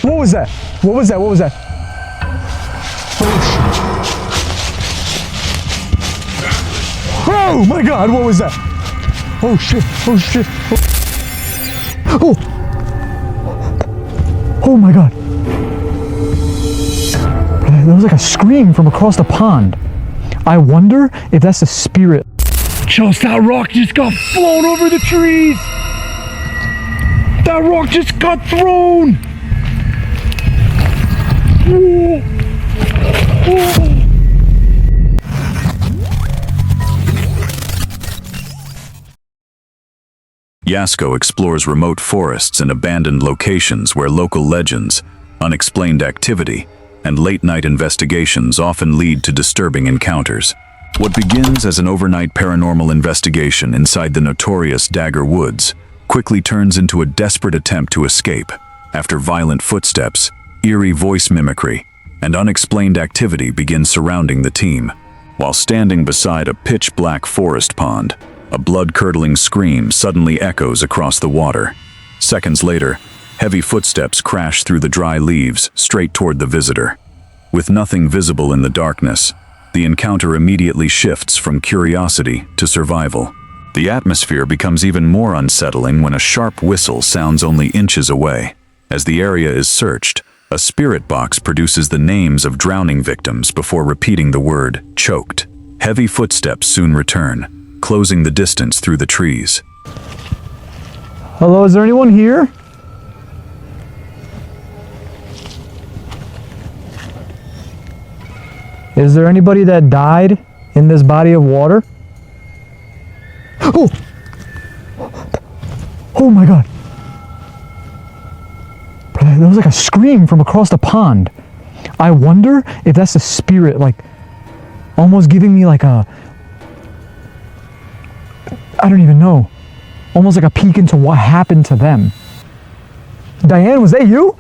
What was that? What was that? What was that? Oh my God, what was that? Oh shit, oh shit. Oh, oh my God. That was like a scream from across the pond. I wonder if that's the spirit. Chelsea, that rock just got flown over the trees. That rock just got thrown. Oh. Oh. Yasko explores remote forests and abandoned locations where local legends, unexplained activity, and late-night investigations often lead to disturbing encounters. What begins as an overnight paranormal investigation inside the notorious Dagger Woods quickly turns into a desperate attempt to escape after violent footsteps, eerie voice mimicry, and unexplained activity begin surrounding the team. While standing beside a pitch-black forest pond, a blood-curdling scream suddenly echoes across the water. Seconds later, heavy footsteps crash through the dry leaves straight toward the visitor. With nothing visible in the darkness, the encounter immediately shifts from curiosity to survival. The atmosphere becomes even more unsettling when a sharp whistle sounds only inches away. As the area is searched, a spirit box produces the names of drowning victims before repeating the word choked. Heavy footsteps soon return, closing the distance through the trees. Hello, is there anyone here? Is there anybody that died in this body of water? Oh! Oh my God. There was like a scream from across the pond. I wonder if that's the spirit, like, almost giving me like a... I don't even know. Almost like a peek into what happened to them. Diane, was that you?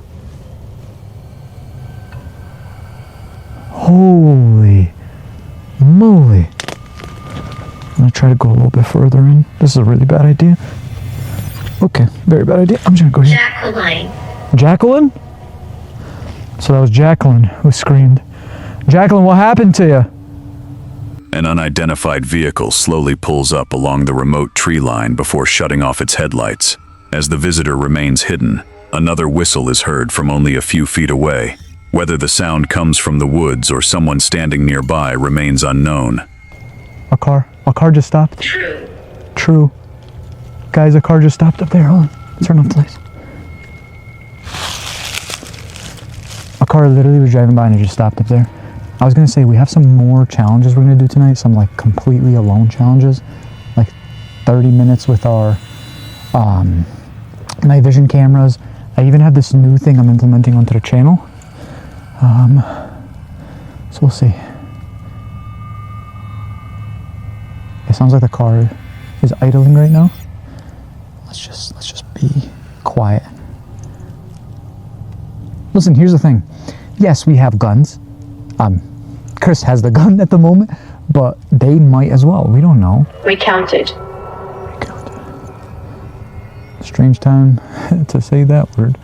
Holy moly. I'm gonna try to go a little bit further in. This is a really bad idea. Okay, very bad idea. I'm just gonna go here. Jacqueline. Jacqueline? So that was Jacqueline who screamed. Jacqueline, what happened to you? An unidentified vehicle slowly pulls up along the remote tree line before shutting off its headlights. As the visitor remains hidden, another whistle is heard from only a few feet away. Whether the sound comes from the woods or someone standing nearby remains unknown. A car just stopped. True. Guys, a car just stopped up there. Hold on. Turn off the lights. A car literally was driving by and it just stopped up there. I was gonna say, we have some more challenges we're gonna do tonight, some like completely alone challenges, like 30 minutes with our night vision cameras. I even have this new thing I'm implementing onto the channel. So we'll see. It sounds like the car is idling right now. Let's just be quiet. Listen, here's the thing. Yes, we have guns. Chris has the gun at the moment, but they might as well. We don't know. Recounted. Strange time to say that word.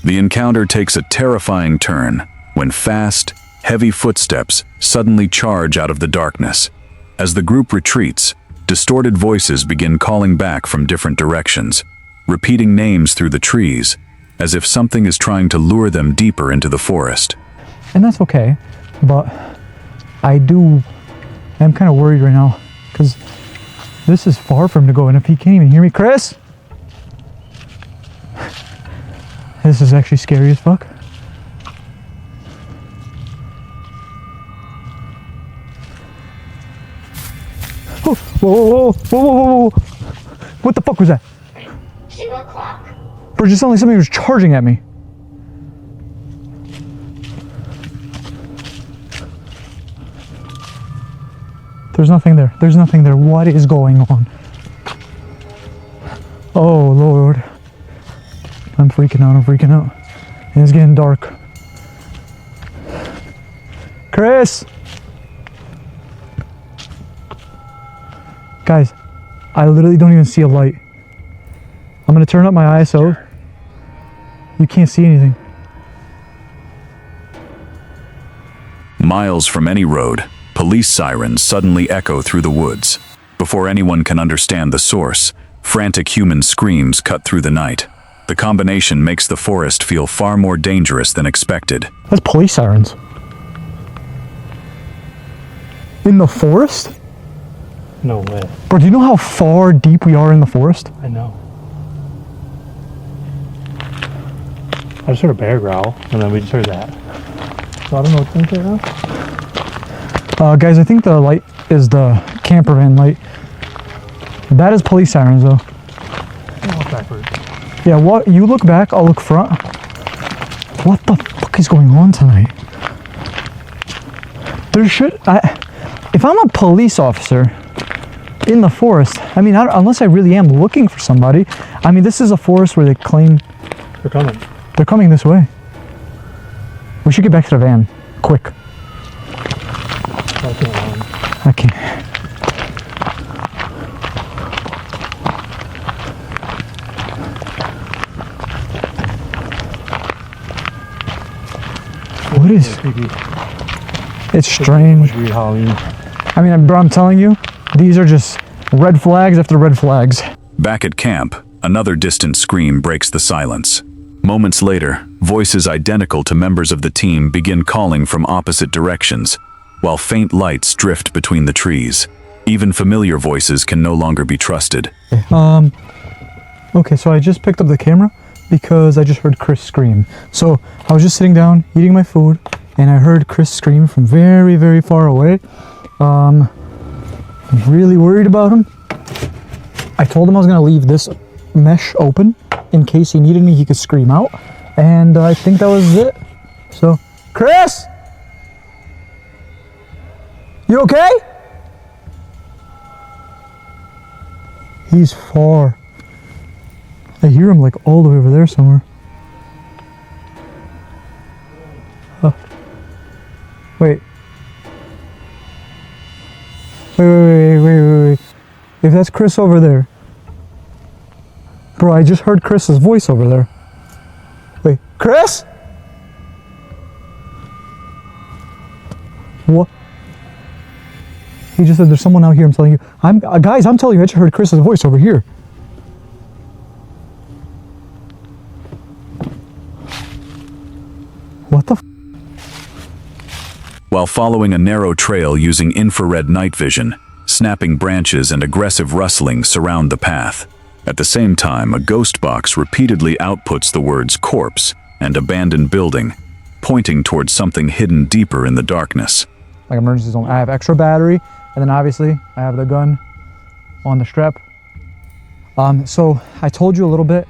The encounter takes a terrifying turn when fast, heavy footsteps suddenly charge out of the darkness. As the group retreats, distorted voices begin calling back from different directions, repeating names through the trees, as if something is trying to lure them deeper into the forest. And that's okay, but I'm kind of worried right now, because this is far for him to go, and if he can't even hear me, Chris? This is actually scary as fuck. Oh, whoa, whoa, whoa, whoa, whoa, whoa. What the fuck was that? 2 o'clock. Bro, it just sounded like somebody was charging at me. There's nothing there. There's nothing there. What is going on? Oh, Lord. I'm freaking out. I'm freaking out. And it's getting dark. Chris! Guys, I literally don't even see a light. I'm going to turn up my ISO. You can't see anything. Miles from any road, police sirens suddenly echo through the woods. Before anyone can understand the source, frantic human screams cut through the night. The combination makes the forest feel far more dangerous than expected. That's police sirens. In the forest? No way. Bro, do you know how far deep we are in the forest? I know. I just heard a bear growl, and then we just heard that. So I don't know what to think right now. Guys, I think the light is the camper van light. That is police sirens, though. I'll walk backwards. Yeah, what? You look back, I'll look front. What the fuck is going on tonight? If I'm a police officer in the forest, I mean, unless I really am looking for somebody, I mean, this is a forest where they claim They're coming. they're coming this way. We should get back to the van, quick. I can't. What is? It's strange. Weird Halloween. I mean, bro, I'm telling you, these are just red flags after red flags. Back at camp, another distant scream breaks the silence. Moments later, voices identical to members of the team begin calling from opposite directions, while faint lights drift between the trees. Even familiar voices can no longer be trusted. Okay, so I just picked up the camera because I just heard Chris scream. So I was just sitting down, eating my food, and I heard Chris scream from very, very far away. I'm really worried about him. I told him I was gonna leave this mesh open in case he needed me, he could scream out. And I think that was it. So, Chris? You okay? He's far. I hear him like all the way over there somewhere. Wait. Wait. If that's Chris over there. Bro, I just heard Chris's voice over there. Wait, Chris? What? He just said there's someone out here, I'm telling you. Guys, I'm telling you, I just heard Chris's voice over here. What the f? While following a narrow trail using infrared night vision, snapping branches and aggressive rustling surround the path. At the same time, a ghost box repeatedly outputs the words corpse and abandoned building, pointing towards something hidden deeper in the darkness. Like emergency zone. I have extra battery, and then obviously I have the gun on the strap. So I told you a little bit,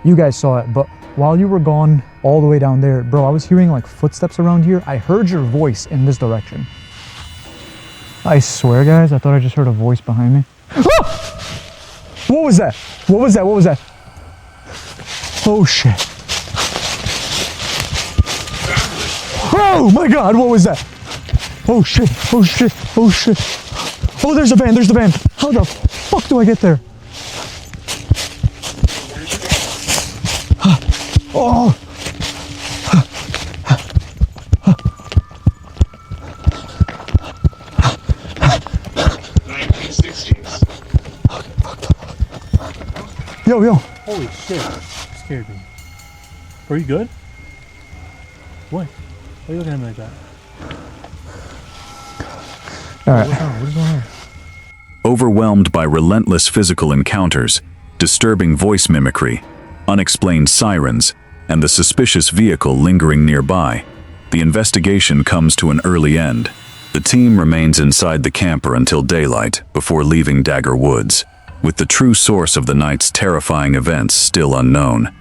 you guys saw it, but while you were gone all the way down there, bro, I was hearing like footsteps around here. I heard your voice in this direction. I swear, guys, I thought I just heard a voice behind me. Ah! What was that? What was that? What was that? Oh shit. Oh my God, what was that? Oh shit, oh shit, oh shit. Oh, there's a van, there's the van. How the fuck do I get there? Oh. Yo. Holy shit. Scared me. Are you good? What? Why are you looking at me like that? All right. What is going on? Overwhelmed by relentless physical encounters, disturbing voice mimicry, unexplained sirens, and the suspicious vehicle lingering nearby, the investigation comes to an early end. The team remains inside the camper until daylight before leaving Dagger Woods, with the true source of the night's terrifying events still unknown.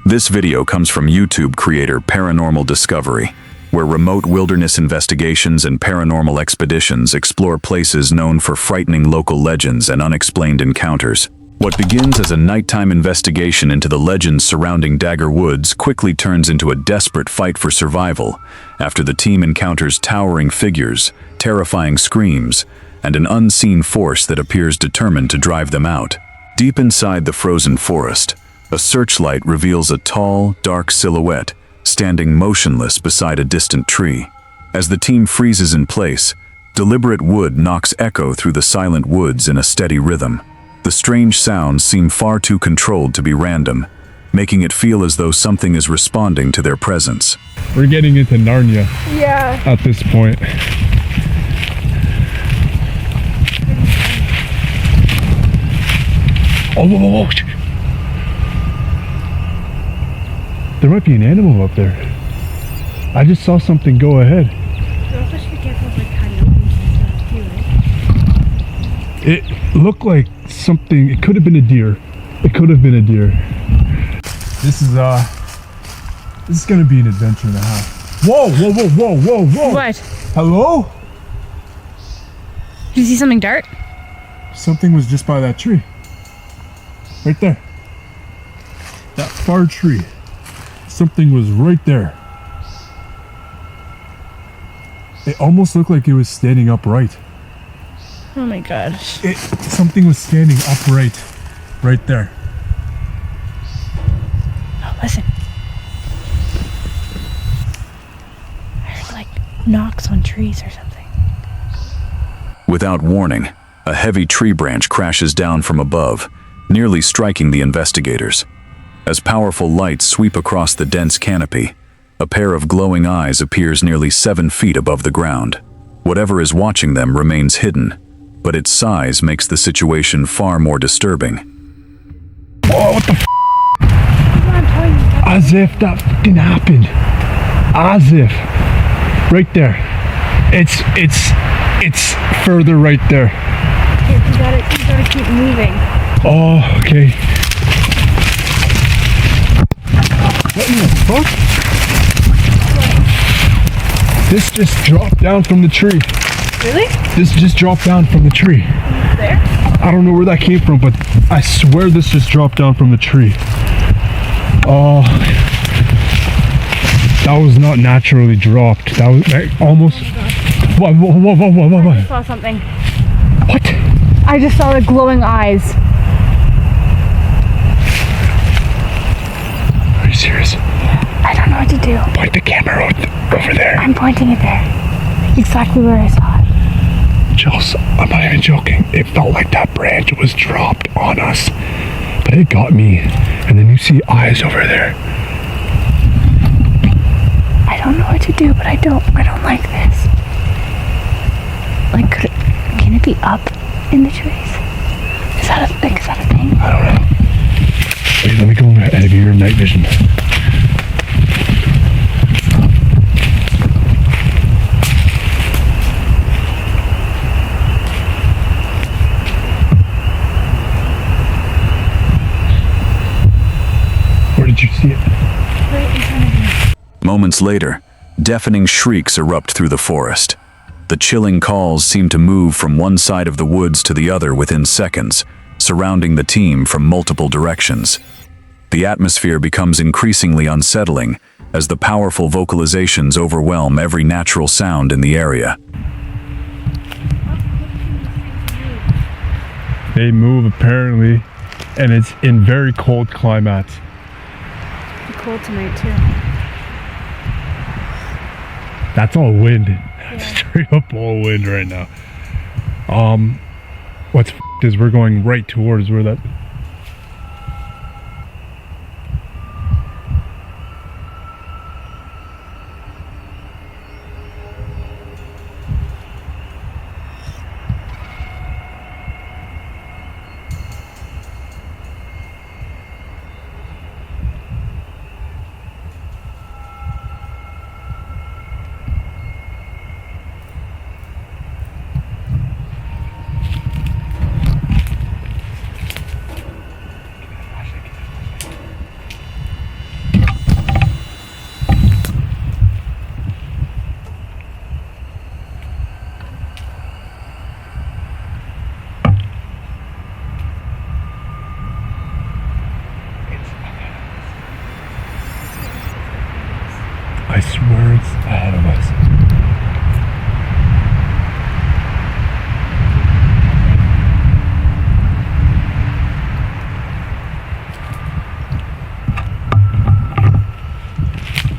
This video comes from YouTube creator Paranormal Discovery, where remote wilderness investigations and paranormal expeditions explore places known for frightening local legends and unexplained encounters. What begins as a nighttime investigation into the legends surrounding Dagger Woods quickly turns into a desperate fight for survival after the team encounters towering figures, terrifying screams, and an unseen force that appears determined to drive them out. Deep inside the frozen forest, a searchlight reveals a tall, dark silhouette standing motionless beside a distant tree. As the team freezes in place, deliberate wood knocks echo through the silent woods in a steady rhythm. The strange sounds seem far too controlled to be random, making it feel as though something is responding to their presence. We're getting into Narnia. Yeah. At this point. Oh, whoa, whoa, whoa. There might be an animal up there. I just saw something go ahead. You also should be careful of like coyotes and stuff too, right? It looked like something. It could have been a deer. It could have been a deer. This is gonna be an adventure and a half. Whoa, whoa, whoa, whoa, whoa, whoa. What? Hello? Did you see something dart? Something was just by that tree. Right there. That far tree. Something was right there. It almost looked like it was standing upright. Oh my gosh. Something was standing upright. Right there. Oh, listen. I heard like knocks on trees or something. Without warning, a heavy tree branch crashes down from above, nearly striking the investigators. As powerful lights sweep across the dense canopy, a pair of glowing eyes appears nearly 7 feet above the ground. Whatever is watching them remains hidden, but its size makes the situation far more disturbing. Whoa, what the f***? I'm telling you. As if that fucking happened. As if. Right there. It's further right there. You gotta keep moving. Oh, okay. What in the fuck? This just dropped down from the tree. Really? This just dropped down from the tree. There? I don't know where that came from, but I swear this just dropped down from the tree. Oh, that was not naturally dropped. That was almost. What? I just saw something. What? I just saw the glowing eyes. Are you serious? I don't know what to do. Point the camera over there. I'm pointing it there. Exactly where I saw it. Chels, I'm not even joking. It felt like that branch was dropped on us. But it got me. And then you see eyes over there. I don't know what to do, but I don't like this. Like, can it be up in the trees? Is that a thing? I don't know. Wait, let me go ahead of your night vision. Where did you see it? Right in front of me. Moments later, deafening shrieks erupt through the forest. The chilling calls seem to move from one side of the woods to the other within seconds, surrounding the team from multiple directions. The atmosphere becomes increasingly unsettling as the powerful vocalizations overwhelm every natural sound in the area. They move apparently, and it's in very cold climates. It's cold tonight too. That's all wind. Straight up all wind right now. What's f***ed is we're going right towards where that. I swear it's ahead of us.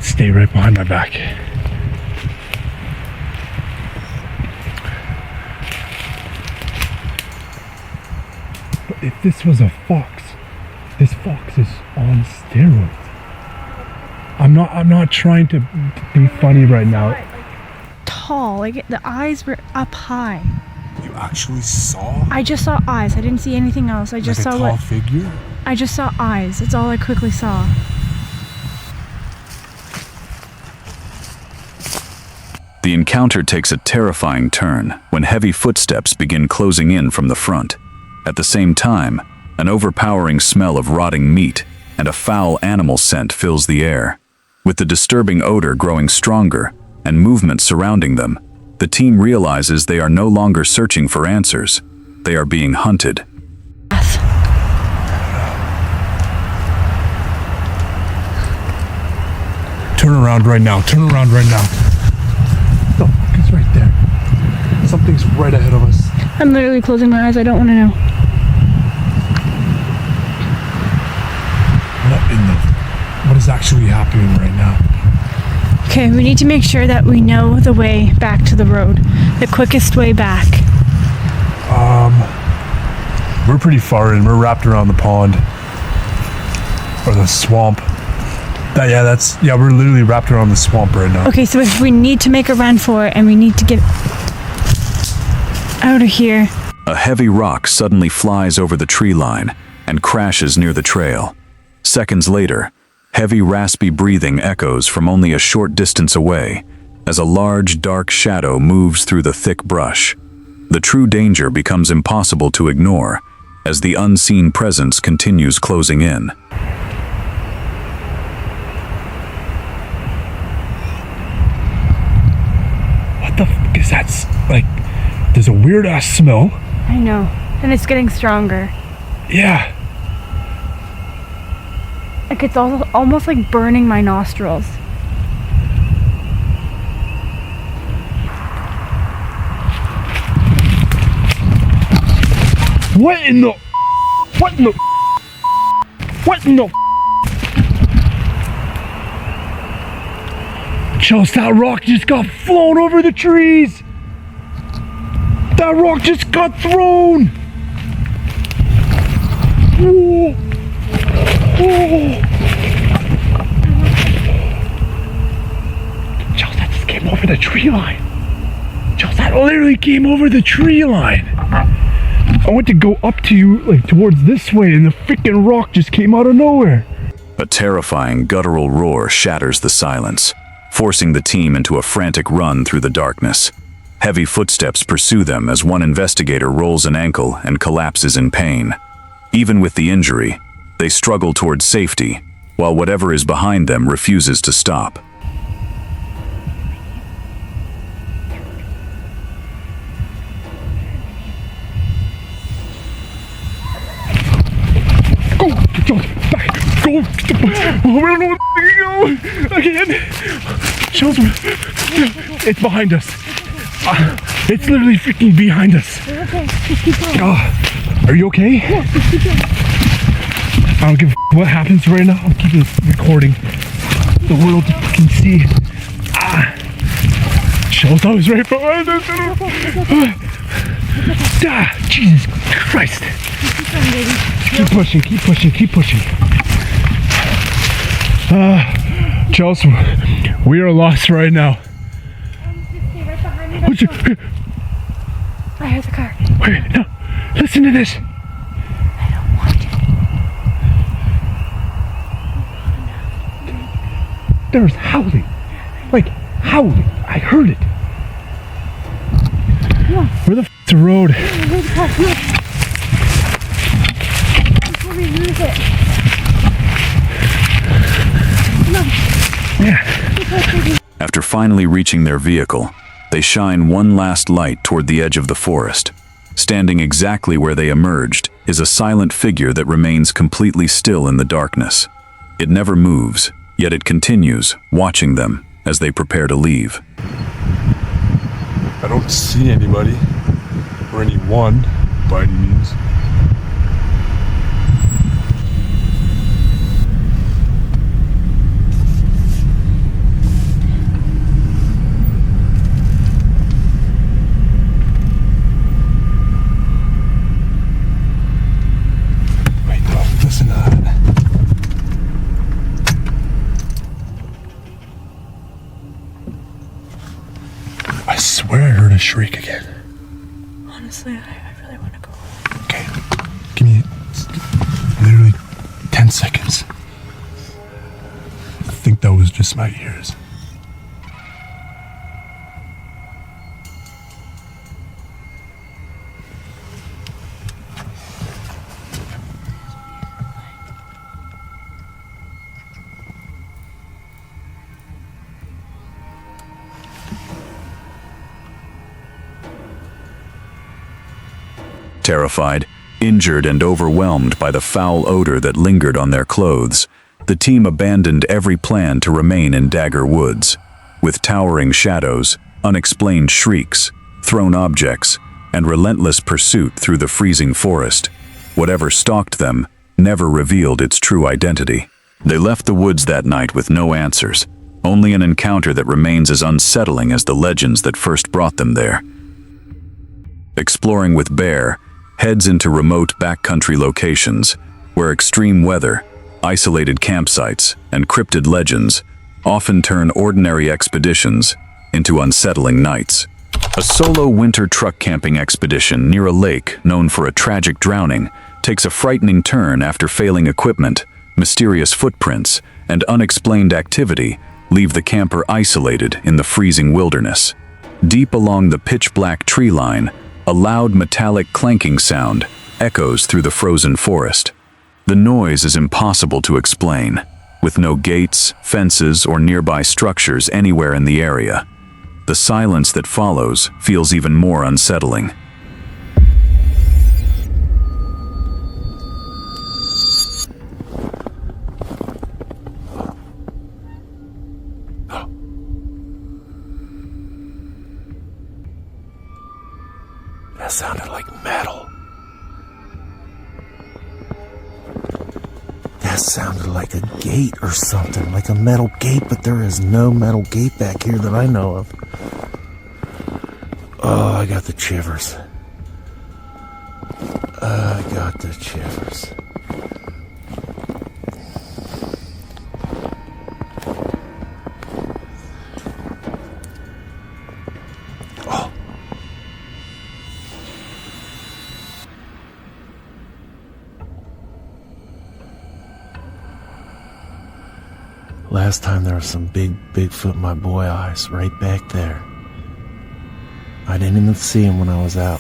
Stay right behind my back. if this was a fox, this fox is on steroids. I'm not trying to be funny right now. Tall, like the eyes were up high. You actually saw? I just saw eyes. I didn't see anything else. I just like saw a tall what figure? I just saw eyes. That's all I quickly saw. The encounter takes a terrifying turn when heavy footsteps begin closing in from the front. At the same time, an overpowering smell of rotting meat and a foul animal scent fills the air. With the disturbing odor growing stronger and movement surrounding them, the team realizes they are no longer searching for answers. They are being hunted. Turn around right now. Turn around right now. The fuck is right there? Something's right ahead of us. I'm literally closing my eyes. I don't want to know. What is actually happening right now? Okay, we need to make sure that we know the way back to the road. The quickest way back. We're pretty far in. We're wrapped around the pond. Or the swamp. We're literally wrapped around the swamp right now. Okay, so if we need to make a run for it and we need to get out of here. A heavy rock suddenly flies over the tree line and crashes near the trail. Seconds later, heavy raspy breathing echoes from only a short distance away as a large dark shadow moves through the thick brush. The true danger becomes impossible to ignore as the unseen presence continues closing in. What the fuck is that? Like, there's a weird ass smell. I know. And it's getting stronger. Yeah. Like it's almost like burning my nostrils. What in the? Chels, that rock just got flown over the trees. That rock just got thrown. Whoa. Oh. Chels, that just came over the tree line. Chels, that literally came over the tree line. I went to go up to you, like towards this way, and the freaking rock just came out of nowhere. A terrifying guttural roar shatters the silence, forcing the team into a frantic run through the darkness. Heavy footsteps pursue them as one investigator rolls an ankle and collapses in pain. Even with the injury, they struggle towards safety, while whatever is behind them refuses to stop. Go! Back! Go! I don't know where to go! Again! Chels, it's behind us. It's literally freaking behind us. Okay, just keep going. Are you okay? Yeah, just keep going. I don't give a what happens right now. I'm keeping this recording. The world can see. Chels, I was right behind us. Jesus Christ. Keep pushing, keep pushing, keep pushing. Chels, we are lost right now. Stay right behind me. What's your, I heard the car. wait, no, listen to this. I don't want to. There's howling. Like, howling. I heard it. Come on. Where the f***'s the road? Here's the car. Look. Before we lose it. Come on. Yeah. After finally reaching their vehicle, they shine one last light toward the edge of the forest. Standing exactly where they emerged is a silent figure that remains completely still in the darkness. It never moves, yet it continues, watching them as they prepare to leave. I don't see anybody or anyone by any means. swear I heard a shriek again. Honestly, I really want to go. Okay, give me literally 10 seconds. I think that was just my ears. Terrified, injured, and overwhelmed by the foul odor that lingered on their clothes, the team abandoned every plan to remain in Dagger Woods. With towering shadows, unexplained shrieks, thrown objects, and relentless pursuit through the freezing forest, whatever stalked them never revealed its true identity. They left the woods that night with no answers, only an encounter that remains as unsettling as the legends that first brought them there. Exploring with Bear heads into remote backcountry locations where extreme weather, isolated campsites, and cryptid legends often turn ordinary expeditions into unsettling nights. A solo winter truck camping expedition near a lake known for a tragic drowning takes a frightening turn after failing equipment, mysterious footprints, and unexplained activity leave the camper isolated in the freezing wilderness. Deep along the pitch-black tree line, a loud metallic clanking sound echoes through the frozen forest. The noise is impossible to explain, with no gates, fences, or nearby structures anywhere in the area. The silence that follows feels even more unsettling. That sounded like metal. That sounded like a gate or something, like a metal gate, but there is no metal gate back here that I know of. Oh, I got the shivers. I got the shivers. Last time there was some Bigfoot in my boy eyes right back there. I didn't even see him when I was out.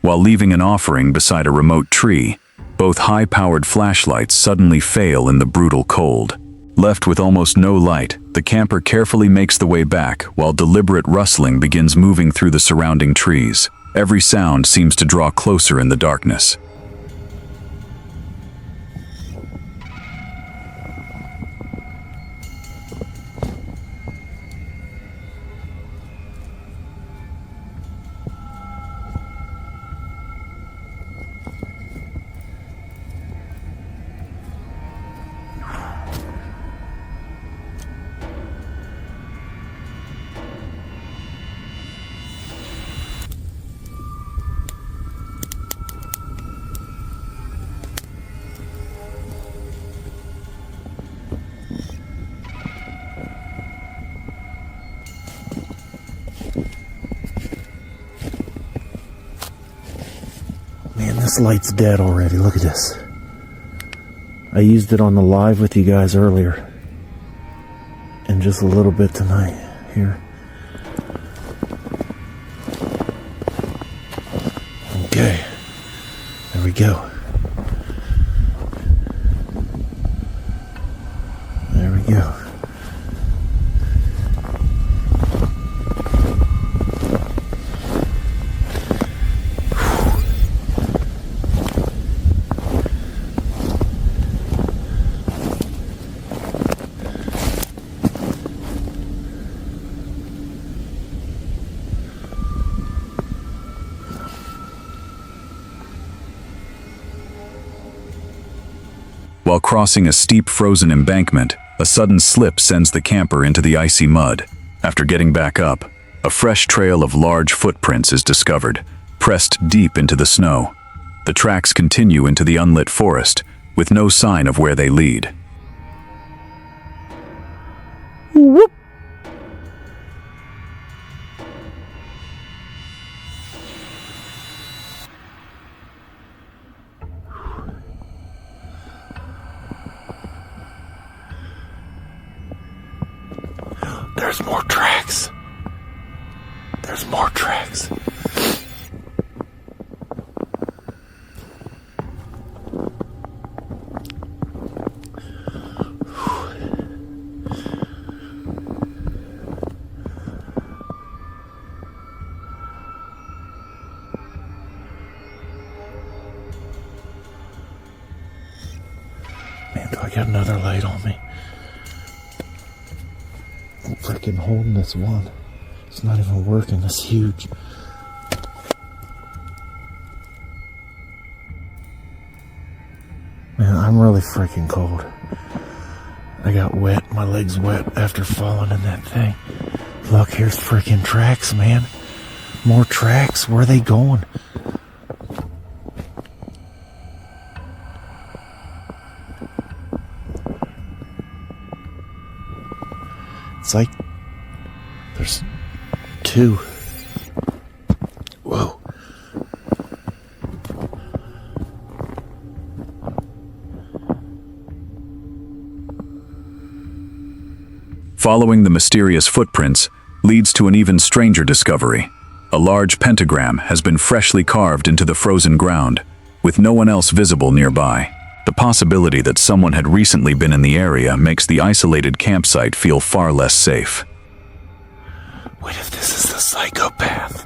While leaving an offering beside a remote tree, both high-powered flashlights suddenly fail in the brutal cold. Left with almost no light, the camper carefully makes the way back while deliberate rustling begins moving through the surrounding trees. Every sound seems to draw closer in the darkness. Man, this light's dead already. Look at this. I used it on the live with you guys earlier. And just a little bit tonight. Here. Okay. There we go. There we go. While crossing a steep frozen embankment, a sudden slip sends the camper into the icy mud. After getting back up, a fresh trail of large footprints is discovered, pressed deep into the snow. The tracks continue into the unlit forest, with no sign of where they lead. Whoop. There's more tracks. There's more tracks. Man, do I got another light on me? I'm freaking holding this one. It's not even working. It's huge. Man, I'm really freaking cold. I got wet. My legs wet after falling in that thing. Look, here's freaking tracks, man. More tracks. Where are they going? It's like there's two. Whoa. Following the mysterious footprints leads to an even stranger discovery. A large pentagram has been freshly carved into the frozen ground, with no one else visible nearby. The possibility that someone had recently been in the area makes the isolated campsite feel far less safe. What if this is the psychopath?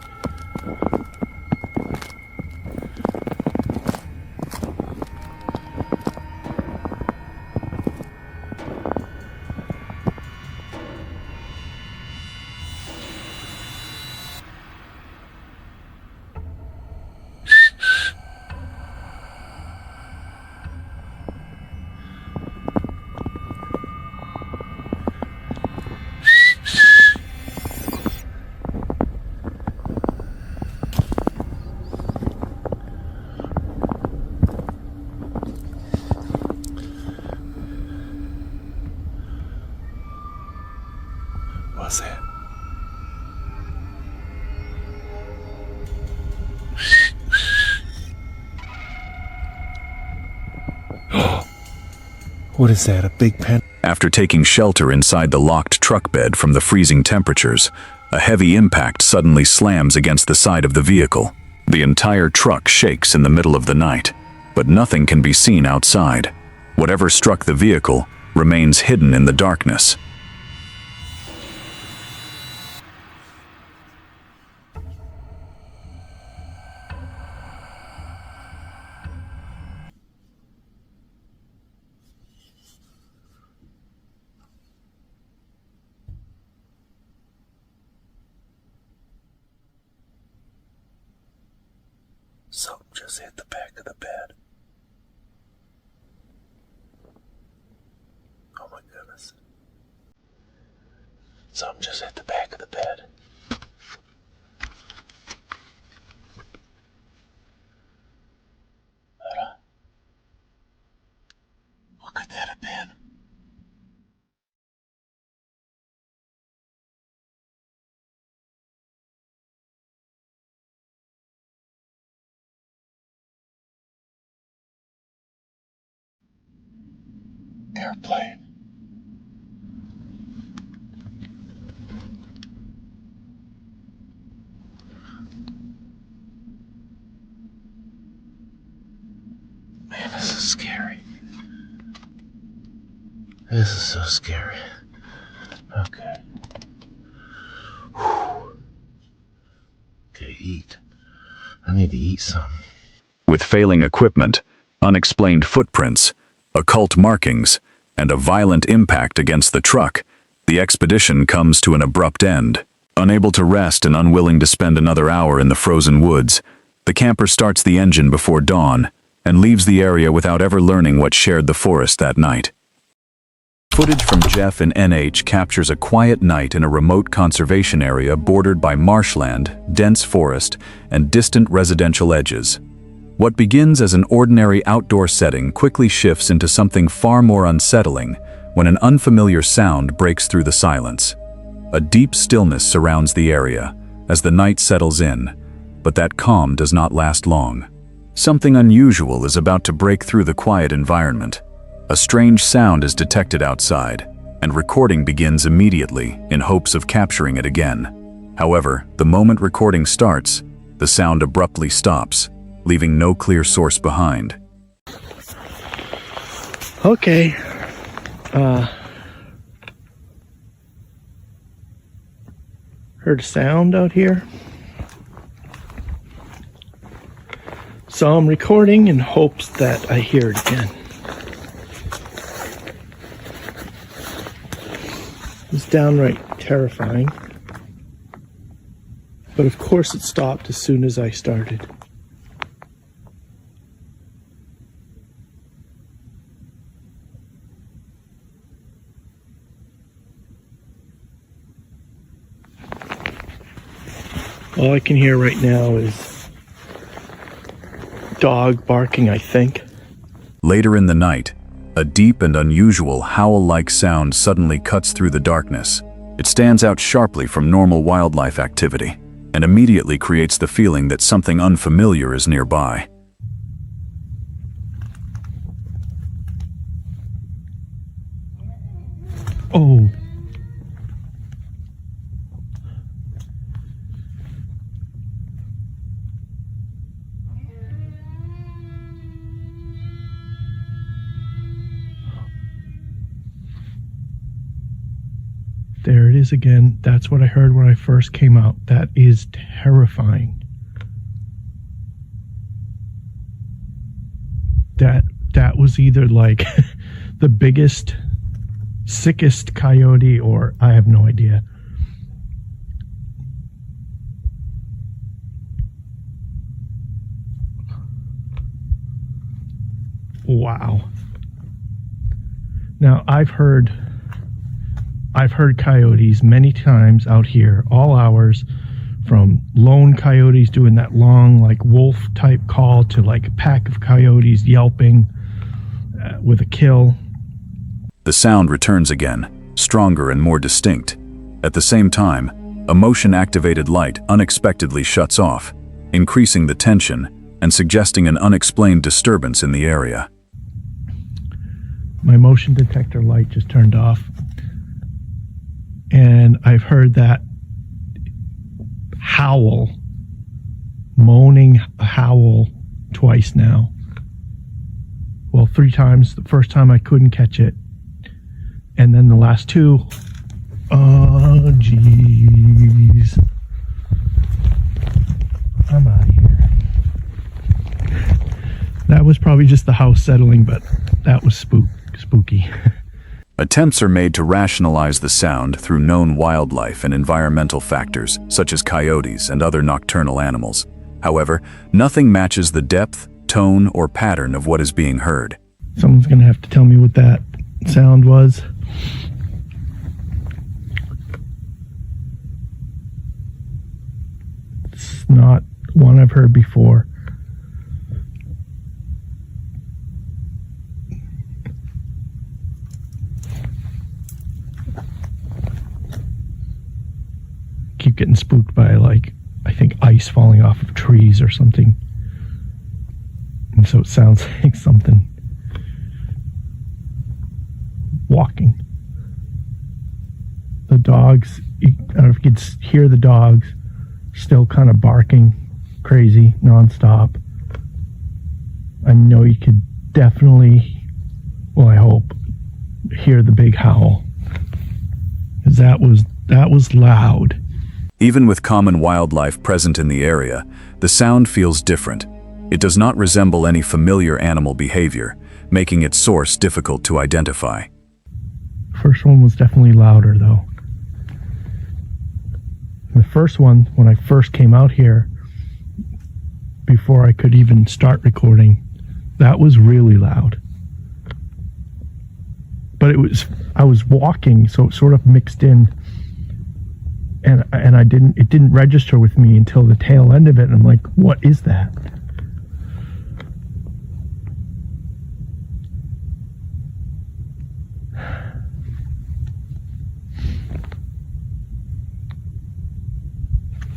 What's that? What is that? A big pen? After taking shelter inside the locked truck bed from the freezing temperatures, a heavy impact suddenly slams against the side of the vehicle. The entire truck shakes in the middle of the night, but nothing can be seen outside. Whatever struck the vehicle remains hidden in the darkness. Something just hit the back of the bed. Oh my goodness. Something just hit the back of the bed. What could that have been? Airplane. Man, this is scary. This is so scary. Okay. Whew. Okay, eat. I need to eat something. With failing equipment, unexplained footprints, occult markings, and a violent impact against the truck, the expedition comes to an abrupt end. Unable to rest and unwilling to spend another hour in the frozen woods, the camper starts the engine before dawn and leaves the area without ever learning what shared the forest that night. Footage from Jeff and NH captures a quiet night in a remote conservation area bordered by marshland, dense forest, and distant residential edges. What begins as an ordinary outdoor setting quickly shifts into something far more unsettling when an unfamiliar sound breaks through the silence. A deep stillness surrounds the area as the night settles in, but that calm does not last long. Something unusual is about to break through the quiet environment. A strange sound is detected outside, and recording begins immediately in hopes of capturing it again. However, the moment recording starts, the sound abruptly stops, leaving no clear source behind. Okay. Heard a sound out here. So I'm recording in hopes that I hear it again. It's downright terrifying. But of course it stopped as soon as I started. All I can hear right now is dog barking, I think. Later in the night, a deep and unusual howl-like sound suddenly cuts through the darkness. It stands out sharply from normal wildlife activity and immediately creates the feeling that something unfamiliar is nearby. Oh. There it is again. That's what I heard when I first came out. That is terrifying. That was either like the biggest, sickest coyote, or I have no idea. Wow. Now I've heard coyotes many times out here, all hours, from lone coyotes doing that long like wolf type call to like a pack of coyotes yelping with a kill. The sound returns again, stronger and more distinct. At the same time, a motion-activated light unexpectedly shuts off, increasing the tension and suggesting an unexplained disturbance in the area. My motion detector light just turned off. And I've heard that howl, moaning howl, twice now. Well, 3 times. The first time I couldn't catch it. And then the last 2, oh, jeez. I'm out of here. That was probably just the house settling, but that was spooky. Attempts are made to rationalize the sound through known wildlife and environmental factors, such as coyotes and other nocturnal animals. However, nothing matches the depth, tone, or pattern of what is being heard. Someone's going to have to tell me what that sound was. It's not one I've heard before. Keep getting spooked by, like, I think ice falling off of trees or something. And so it sounds like something walking. The dogs, I don't know if you could hear the dogs still kind of barking crazy nonstop. I know you could definitely, well, I hope, hear the big howl, because that was loud. Even with common wildlife present in the area, the sound feels different. It does not resemble any familiar animal behavior, making its source difficult to identify. First one was definitely louder, though. The first one, when I first came out here, before I could even start recording, that was really loud. But I was walking, so it sort of mixed in. And it didn't register with me until the tail end of it. And I'm like, what is that?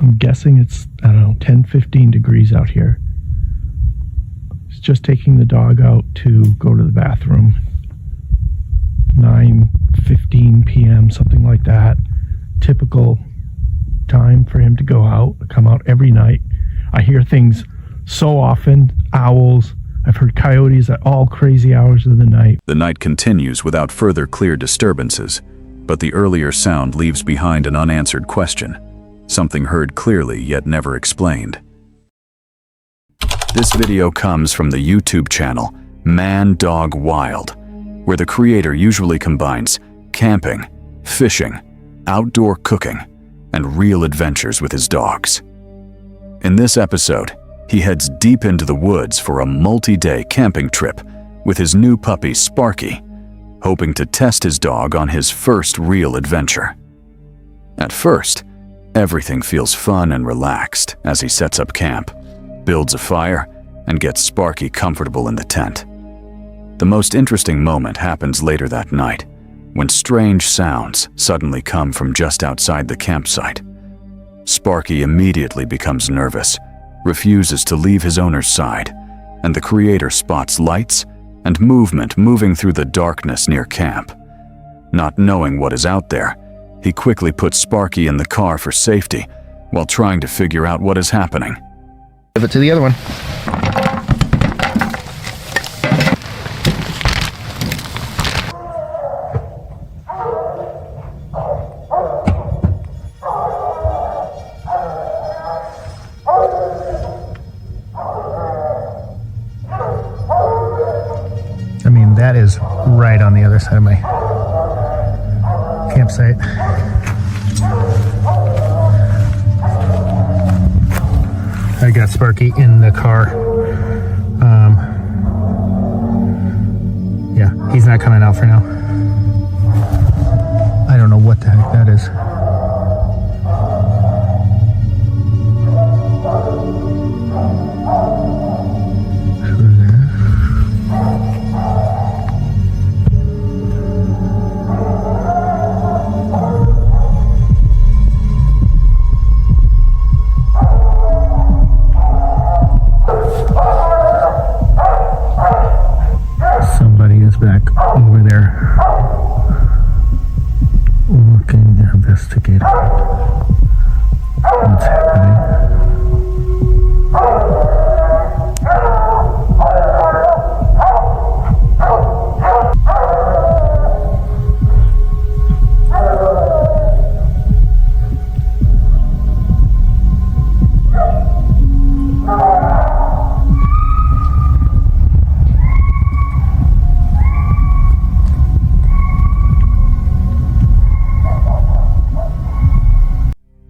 I'm guessing it's, I don't know, 10, 15 degrees out here. It's just taking the dog out to go to the bathroom. 9 12:15 p.m., something like that. Typical time for him to go out, come out every night. I hear things so often, owls. I've heard coyotes at all crazy hours of the night. The night continues without further clear disturbances, but the earlier sound leaves behind an unanswered question, something heard clearly yet never explained. This video comes from the YouTube channel Man Dog Wild, where the creator usually combines camping, fishing, outdoor cooking, and real adventures with his dogs. In this episode, he heads deep into the woods for a multi-day camping trip with his new puppy Sparky, hoping to test his dog on his first real adventure. At first, everything feels fun and relaxed as he sets up camp, builds a fire, and gets Sparky comfortable in the tent. The most interesting moment happens later that night, when strange sounds suddenly come from just outside the campsite. Sparky immediately becomes nervous, refuses to leave his owner's side, and the creator spots lights and movement moving through the darkness near camp. Not knowing what is out there, he quickly puts Sparky in the car for safety while trying to figure out what is happening. Give it to the other one. I mean, that is right on the other side of my campsite. I got Sparky in the car. Yeah, he's not coming out for now. I don't know what the heck that is. Back over there looking to investigate what's happening.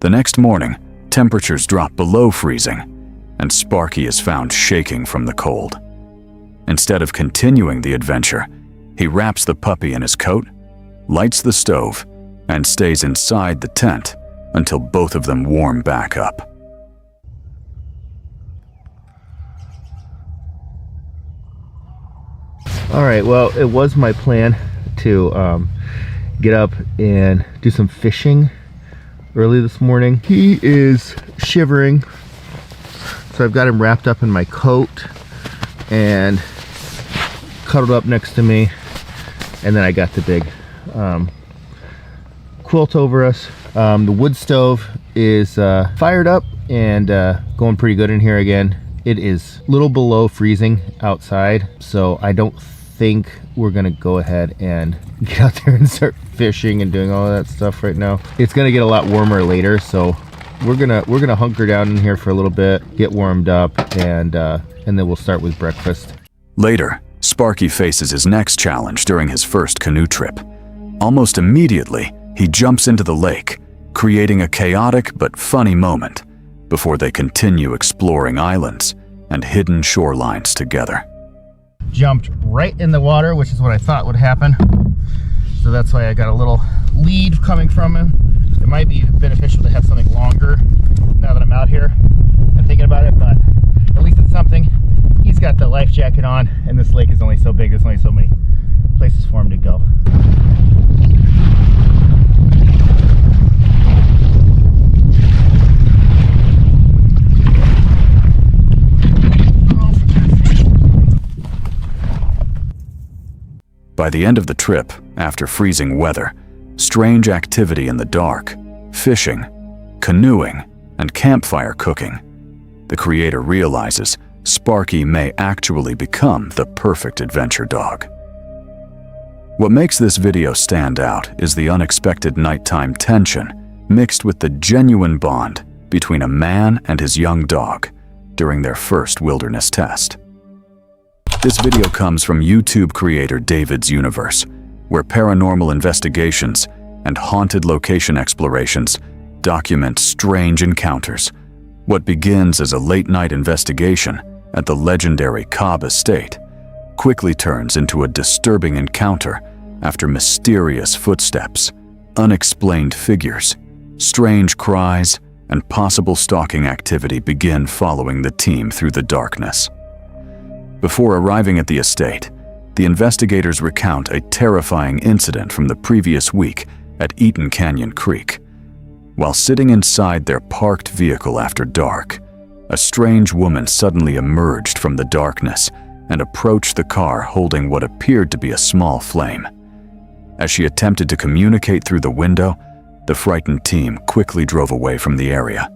The next morning, temperatures drop below freezing, and Sparky is found shaking from the cold. Instead of continuing the adventure, he wraps the puppy in his coat, lights the stove, and stays inside the tent until both of them warm back up. All right, well, it was my plan to get up and do some fishing early this morning. He is shivering, so I've got him wrapped up in my coat and cuddled up next to me, and then I got the big quilt over us. The wood stove is fired up and going pretty good in here again. It is a little below freezing outside, so I don't think we're gonna go ahead and get out there and start fishing and doing all of that stuff right now. It's gonna get a lot warmer later, so we're gonna hunker down in here for a little bit, get warmed up, and then we'll start with breakfast. Later, Sparky faces his next challenge during his first canoe trip. Almost immediately, he jumps into the lake, creating a chaotic but funny moment before they continue exploring islands and hidden shorelines together. Jumped right in the water, which is what I thought would happen. So that's why I got a little lead coming from him. It might be beneficial to have something longer now that I'm out here and thinking about it, but at least it's something. He's got the life jacket on, and this lake is only so big, there's only so many places for him to go. By the end of the trip, after freezing weather, strange activity in the dark, fishing, canoeing, and campfire cooking, the creator realizes Sparky may actually become the perfect adventure dog. What makes this video stand out is the unexpected nighttime tension mixed with the genuine bond between a man and his young dog during their first wilderness test. This video comes from YouTube creator David's Universe, where paranormal investigations and haunted location explorations document strange encounters. What begins as a late-night investigation at the legendary Cobb Estate quickly turns into a disturbing encounter after mysterious footsteps, unexplained figures, strange cries, and possible stalking activity begin following the team through the darkness. Before arriving at the estate, the investigators recount a terrifying incident from the previous week at Eaton Canyon Creek. While sitting inside their parked vehicle after dark, a strange woman suddenly emerged from the darkness and approached the car holding what appeared to be a small flame. As she attempted to communicate through the window, the frightened team quickly drove away from the area.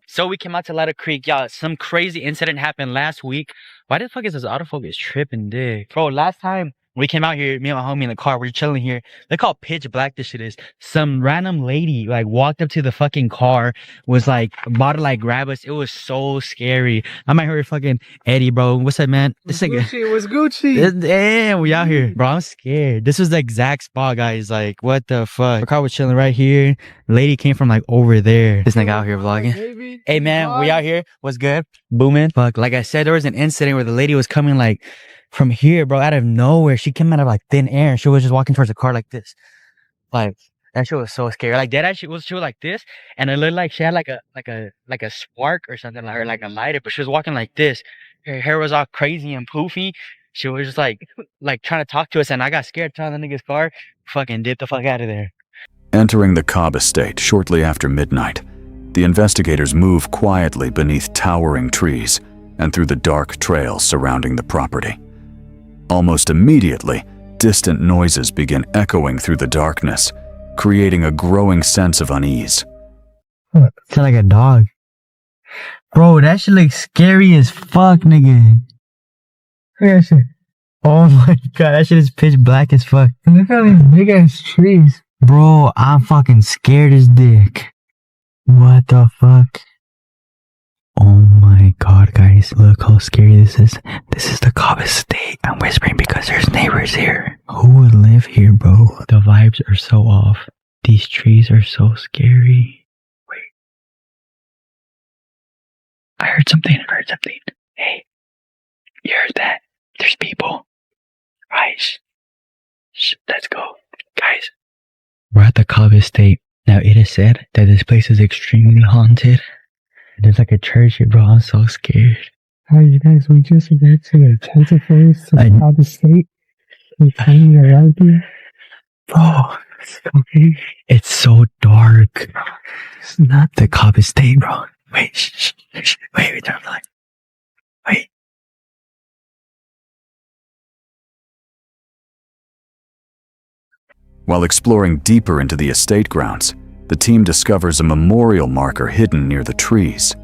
So we came out to Ladder Creek. Y'all, some crazy incident happened last week. Why the fuck is this autofocus tripping, dick? Bro, last time we came out here, me and my homie in the car, we're chilling here. Look how pitch black this shit is. Some random lady, like, walked up to the fucking car, was like, about to, like, grab us. It was so scary. I might hear fucking Eddie, bro. What's up, man? This nigga. Gucci, what's Gucci? Damn, we out here. Bro, I'm scared. This was the exact spot, guys. Like, what the fuck? Our car was chilling right here. Lady came from, like, over there. This nigga out here vlogging. Baby. Hey, man, we out here. What's good? Booming. Fuck, like I said, there was an incident where the lady was coming, like, from here, bro, out of nowhere. She came out of, like, thin air, and she was just walking towards the car like this. Like, that shit was so scary. Like, dead she was like this, and it looked like she had like a spark or something, like, or like a lighter, but she was walking like this. Her hair was all crazy and poofy. She was just like trying to talk to us, and I got scared, telling the nigga's car, fucking dip the fuck out of there. Entering the Cobb Estate shortly after midnight, the investigators move quietly beneath towering trees and through the dark trails surrounding the property. Almost immediately, distant noises begin echoing through the darkness, creating a growing sense of unease. Sound like a dog. Bro, that shit looks scary as fuck, nigga. Look at that shit. Oh my god, that shit is pitch black as fuck. Look at these big ass trees. Bro, I'm fucking scared as dick. What the fuck? Oh my god, guys, look how scary this is. This is the Cobb Estate. I'm whispering because there's neighbors here. Who would live here, bro? The vibes are so off. These trees are so scary. Wait. I heard something. Hey, you heard that? There's people. Right. Shh, let's go. Guys, we're at the Cobb Estate. Now, it is said that this place is extremely haunted. There's like a church here, bro. I'm so scared. Hi, you guys, we just went to the Tenterford of Cobb Estate. We finally arrived here. Bro, it's so dark. It's not the Cobb Estate, bro. Wait, shh. Wait, turn the light. Wait. While exploring deeper into the estate grounds, the team discovers a memorial marker hidden near the trees.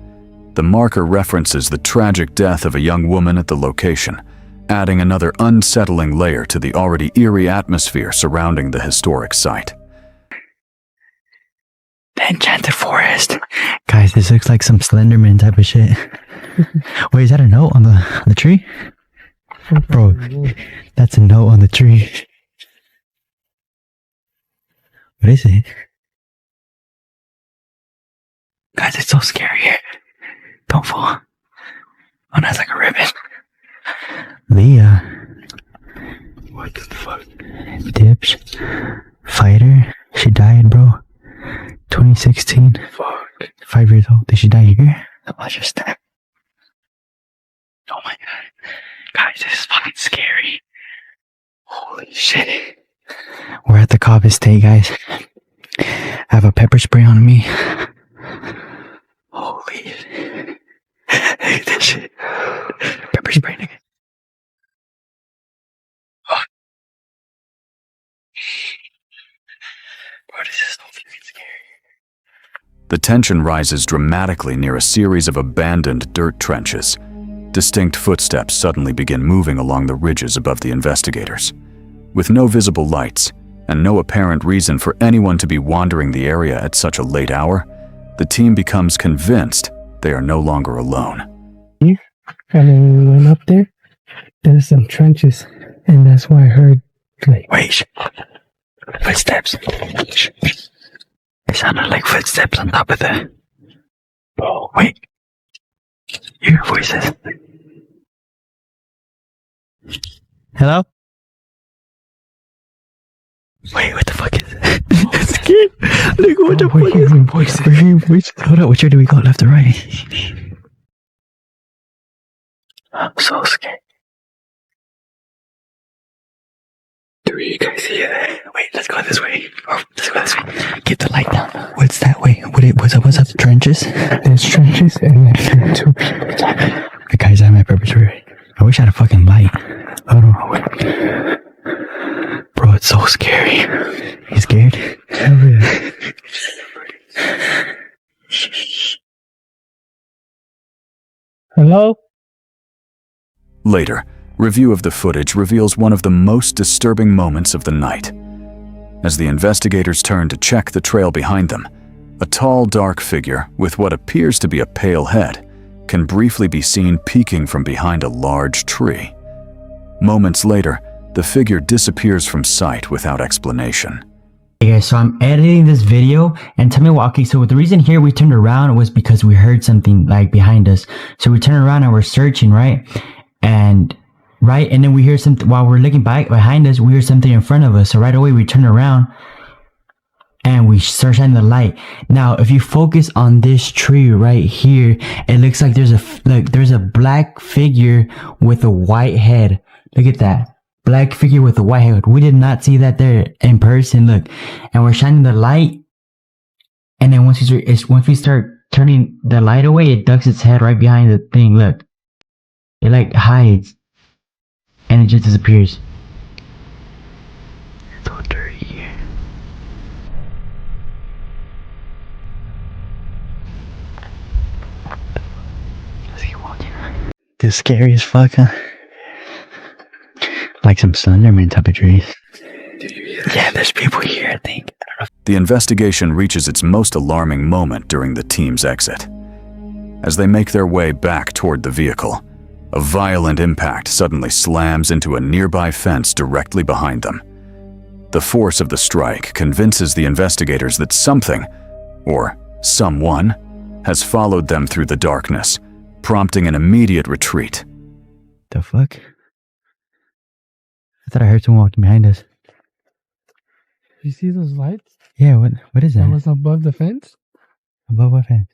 The marker references the tragic death of a young woman at the location, adding another unsettling layer to the already eerie atmosphere surrounding the historic site. The Enchanted Forest. Guys, this looks like some Slenderman type of shit. Wait, is that a note on the tree? Bro, that's a note on the tree. What is it? Guys, it's so scary here. Don't fall. Oh, that's like a ribbon. Leah. What the fuck? Dips. Fighter. She died, bro. 2016. Fuck. 5 years old. Did she die here? Watch her step. Oh my god. Guys, this is fucking scary. Holy shit. We're at the Cobb Estate, guys. I have a pepper spray on me. Holy shit. Look at this shit. Pepper spray, nigga. The tension rises dramatically near a series of abandoned dirt trenches. Distinct footsteps suddenly begin moving along the ridges above the investigators. With no visible lights and no apparent reason for anyone to be wandering the area at such a late hour, the team becomes convinced they are no longer alone. And then we went up there. There's some trenches, and that's why I heard like Wait. Footsteps. It sounded like footsteps on top of the... Oh, wait. You hear voices. Hello? Wait, what the fuck is that? It's scared. Look, what the fuck is it? Voices. We're hearing voices. Hold up, which way do we go? Left or right? I'm so scared. Do you guys see it? Wait, let's go this way. Oh, let's go this way. Get the light down. What's that way? What's up? Trenches? there's trenches, and then there are 2 people. The guy's at my purpose. I wish I had a fucking light. I don't know. Wait. Bro, it's so scary. You scared? Hell yeah. Hello? Later, review of the footage reveals one of the most disturbing moments of the night. As the investigators turn to check the trail behind them, a tall, dark figure with what appears to be a pale head can briefly be seen peeking from behind a large tree. Moments later, the figure disappears from sight without explanation. Hey guys, so I'm editing this video and tell me what, okay, so the reason here we turned around was because we heard something like behind us. So we turned around and we're searching, right? And then we hear something, while we're looking back behind us, we hear something in front of us. So right away we turn around and we start shining the light. Now, if you focus on this tree right here, it looks like there's a black figure with a white head. Look at that. Black figure with a white head. We did not see that there in person. Look, and we're shining the light, and then once we start turning the light away, it ducks its head right behind the thing. Look, it like hides, and it just disappears. It's so dirty here. Let's keep walking. This is scary as fuck, huh? Like some Slenderman type of trees. Yeah, there's people here, I think. The investigation reaches its most alarming moment during the team's exit. As they make their way back toward the vehicle, a violent impact suddenly slams into a nearby fence directly behind them. The force of the strike convinces the investigators that something, or someone, has followed them through the darkness, prompting an immediate retreat. The fuck? I thought I heard someone walking behind us. You see those lights? Yeah, what is that? That was above the fence? Above what fence?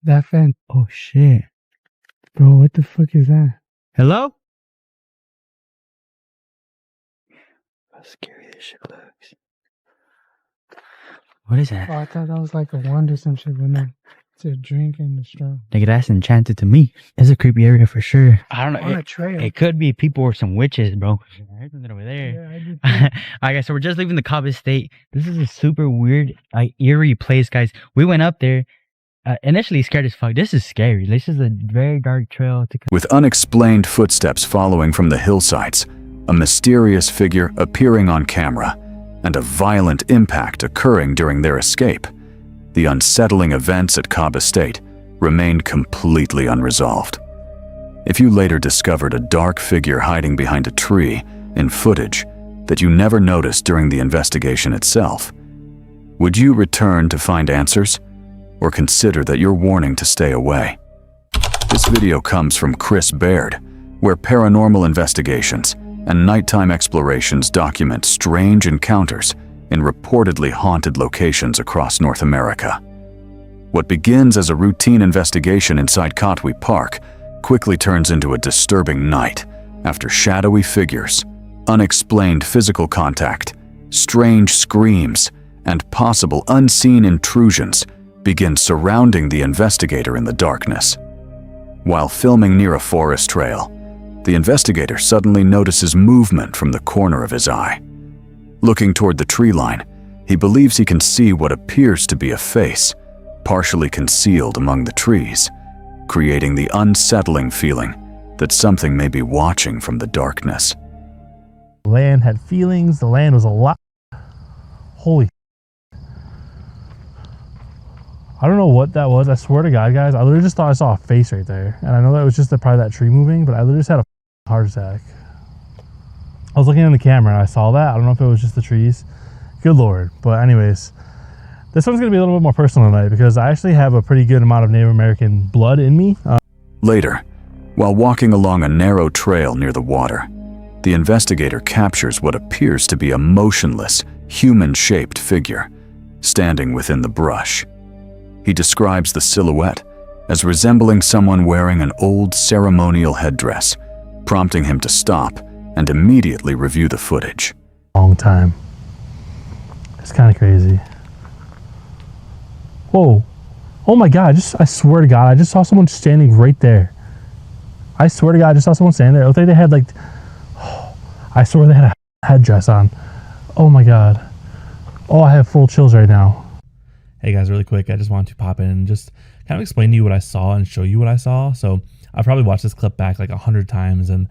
That fence. Oh shit. Bro, what the fuck is that? Hello? How scary this shit looks. What is that? Oh, I thought that was like a wand or some shit, but no. It's a drink and a straw. Nigga, that's enchanted to me. It's a creepy area for sure. I don't know. On a trail. It could be people or some witches, bro. I heard something over there. Yeah, I did too. Alright, so we're just leaving the Cabo State. This is a super weird, eerie place, guys. We went up there. Initially scared as fuck. This is scary. This is a very dark trail. With unexplained footsteps following from the hillsides, a mysterious figure appearing on camera, and a violent impact occurring during their escape, the unsettling events at Cabo State remained completely unresolved. If you later discovered a dark figure hiding behind a tree in footage that you never noticed during the investigation itself, would you return to find answers, or consider that your warning to stay away? This video comes from Chris Baird, where paranormal investigations and nighttime explorations document strange encounters in reportedly haunted locations across North America. What begins as a routine investigation inside Katwe Park quickly turns into a disturbing night after shadowy figures, unexplained physical contact, strange screams, and possible unseen intrusions begin surrounding the investigator in the darkness. While filming near a forest trail, the investigator suddenly notices movement from the corner of his eye. Looking toward the tree line, he believes he can see what appears to be a face, partially concealed among the trees, creating the unsettling feeling that something may be watching from the darkness. The land had feelings. The land was alive. Holy. I don't know what that was. I swear to God, guys, I literally just thought I saw a face right there. And I know that was just probably that tree moving, but I literally just had a heart attack. I was looking in the camera and I saw that. I don't know if it was just the trees. Good Lord. But anyways, this one's going to be a little bit more personal tonight because I actually have a pretty good amount of Native American blood in me. Later, while walking along a narrow trail near the water, the investigator captures what appears to be a motionless, human-shaped figure standing within the brush. He describes the silhouette as resembling someone wearing an old ceremonial headdress, prompting him to stop and immediately review the footage. Long time. It's kind of crazy. Whoa. Oh my God, I swear to God, I just saw someone standing right there. I swear to God, I just saw someone standing there. I think they had like, I swear they had a headdress on. Oh my God. Oh, I have full chills right now. Hey guys, really quick, I just wanted to pop in and just kind of explain to you what I saw and show you what I saw. So I've probably watched this clip back like 100 times and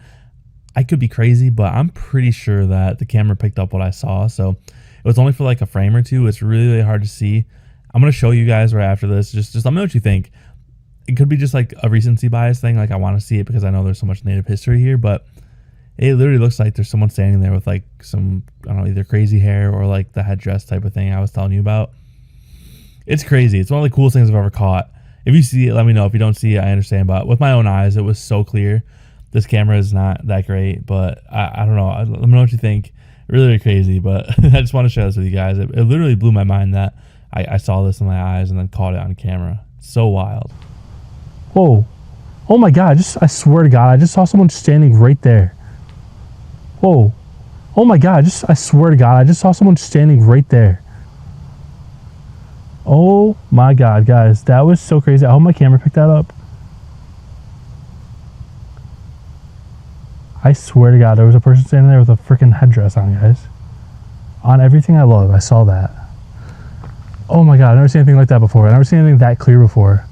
I could be crazy, but I'm pretty sure that the camera picked up what I saw. So it was only for like a frame or two. It's really, really hard to see. I'm going to show you guys right after this. Just let me know what you think. It could be just like a recency bias thing. Like I want to see it because I know there's so much Native history here, but it literally looks like there's someone standing there with like some, I don't know, either crazy hair or like the headdress type of thing I was telling you about. It's crazy. It's one of the coolest things I've ever caught. If you see it, let me know. If you don't see it, I understand. But with my own eyes, it was so clear. This camera is not that great, but I don't know. Let me know what you think. Really, really crazy, but I just want to share this with you guys. It literally blew my mind that I saw this in my eyes and then caught it on camera. So wild. Whoa. Oh my God, I swear to God, I just saw someone standing right there. Whoa. Oh my God, I swear to God, I just saw someone standing right there. Oh my God, guys, that was so crazy. I hope my camera picked that up. I swear to God, there was a person standing there with a freaking headdress on, guys. On everything I love, I saw that. Oh my God, I've never seen anything like that before. I've never seen anything that clear before.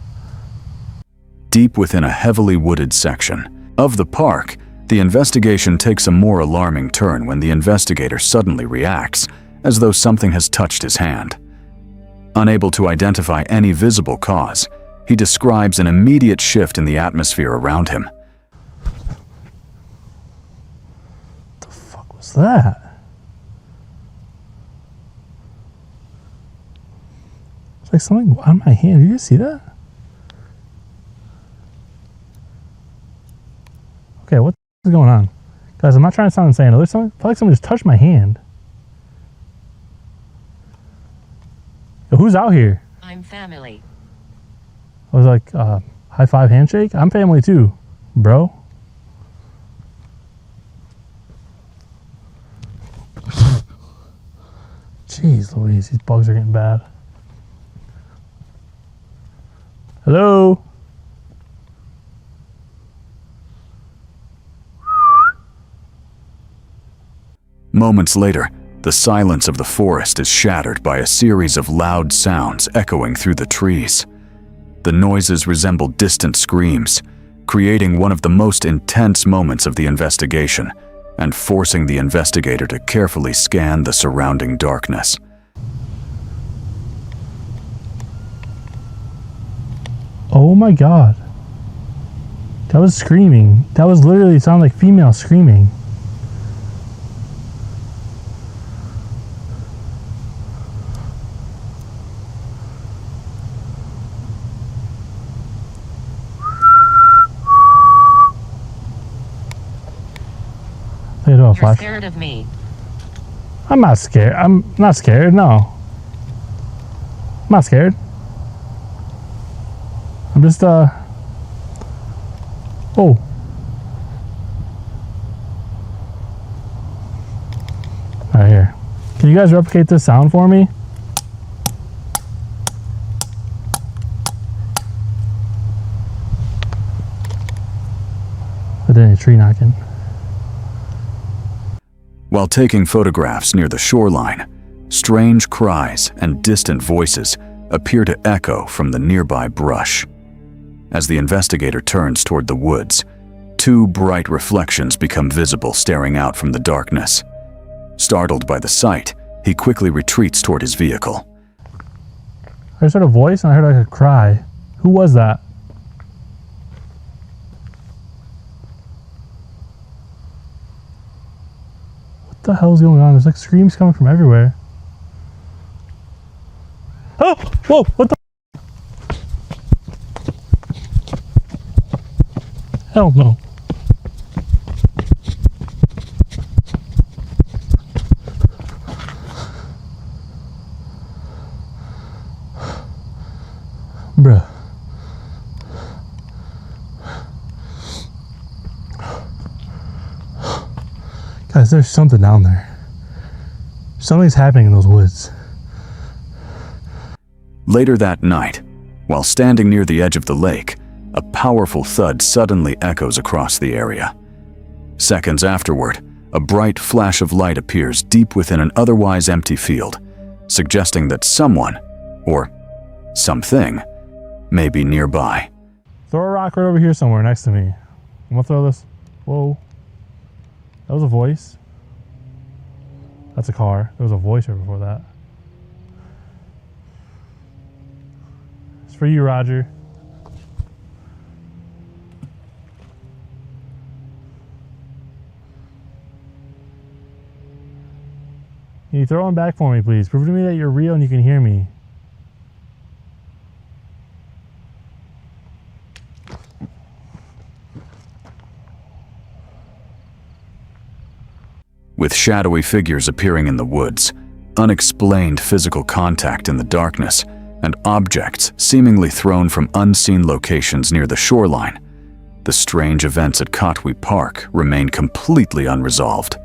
Deep within a heavily wooded section of the park, the investigation takes a more alarming turn when the investigator suddenly reacts, as though something has touched his hand. Unable to identify any visible cause, he describes an immediate shift in the atmosphere around him. What the fuck was that? It's like something on my hand. Did you guys see that? Okay, what is going on? Guys, I'm not trying to sound insane. I feel like someone just touched my hand. Yo, who's out here? I'm family. I was like, high five handshake? I'm family too, bro. Jeez Louise, these bugs are getting bad. Hello? Moments later, the silence of the forest is shattered by a series of loud sounds echoing through the trees. The noises resemble distant screams, creating one of the most intense moments of the investigation and forcing the investigator to carefully scan the surrounding darkness. Oh my God. That was screaming. That was literally, it sounded like female screaming. You're scared of me. I'm not scared. I'm not scared, no. I'm not scared. I'm just, oh. Right here. Can you guys replicate this sound for me? I did a tree knocking. While taking photographs near the shoreline, strange cries and distant voices appear to echo from the nearby brush. As the investigator turns toward the woods, two bright reflections become visible staring out from the darkness. Startled by the sight, he quickly retreats toward his vehicle. I just heard a voice and I heard like a cry. Who was that? What the hell is going on? There's like screams coming from everywhere. Oh! Whoa! What the? Hell no. Bruh. Guys, there's something down there. Something's happening in those woods. Later that night, while standing near the edge of the lake, a powerful thud suddenly echoes across the area. Seconds afterward, a bright flash of light appears deep within an otherwise empty field, suggesting that someone, or something, may be nearby. Throw a rock right over here somewhere next to me. I'm gonna throw this. Whoa. That was a voice. That's a car. There was a voice right before that. It's for you, Roger. Can you throw one back for me, please? Prove to me that you're real and you can hear me. With shadowy figures appearing in the woods, unexplained physical contact in the darkness, and objects seemingly thrown from unseen locations near the shoreline, the strange events at Katwe Park remain completely unresolved.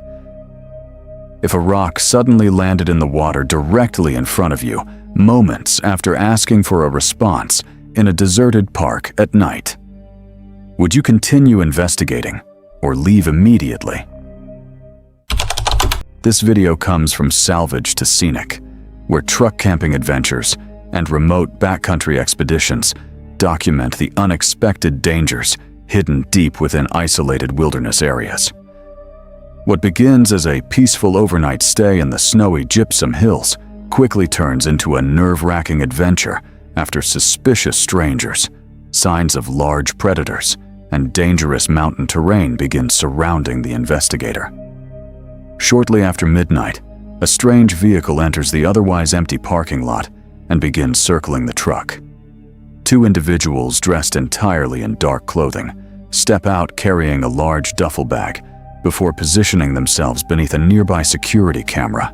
If a rock suddenly landed in the water directly in front of you, moments after asking for a response in a deserted park at night, would you continue investigating or leave immediately? This video comes from Salvage to Scenic, where truck camping adventures and remote backcountry expeditions document the unexpected dangers hidden deep within isolated wilderness areas. What begins as a peaceful overnight stay in the snowy Gypsum Hills quickly turns into a nerve-wracking adventure after suspicious strangers, signs of large predators, and dangerous mountain terrain begin surrounding the investigator. Shortly after midnight, a strange vehicle enters the otherwise empty parking lot and begins circling the truck. Two individuals dressed entirely in dark clothing step out carrying a large duffel bag before positioning themselves beneath a nearby security camera.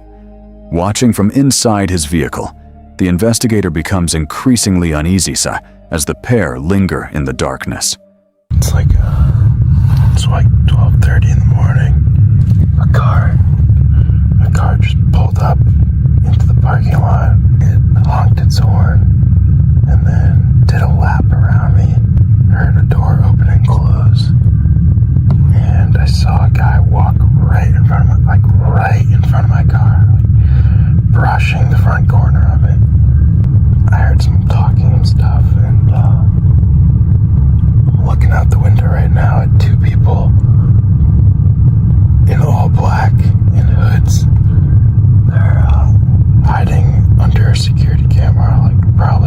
Watching from inside his vehicle, the investigator becomes increasingly uneasy as the pair linger in the darkness. It's like 12:30 in the morning. A car just pulled up into the parking lot. It honked its horn and then did a lap around me. Heard a door open and close. And I saw a guy walk right in front of my car, brushing the front corner of it. I heard some talking and stuff, and I'm looking out the window right now at two people in all black, in hoods. They're hiding under a security camera, like probably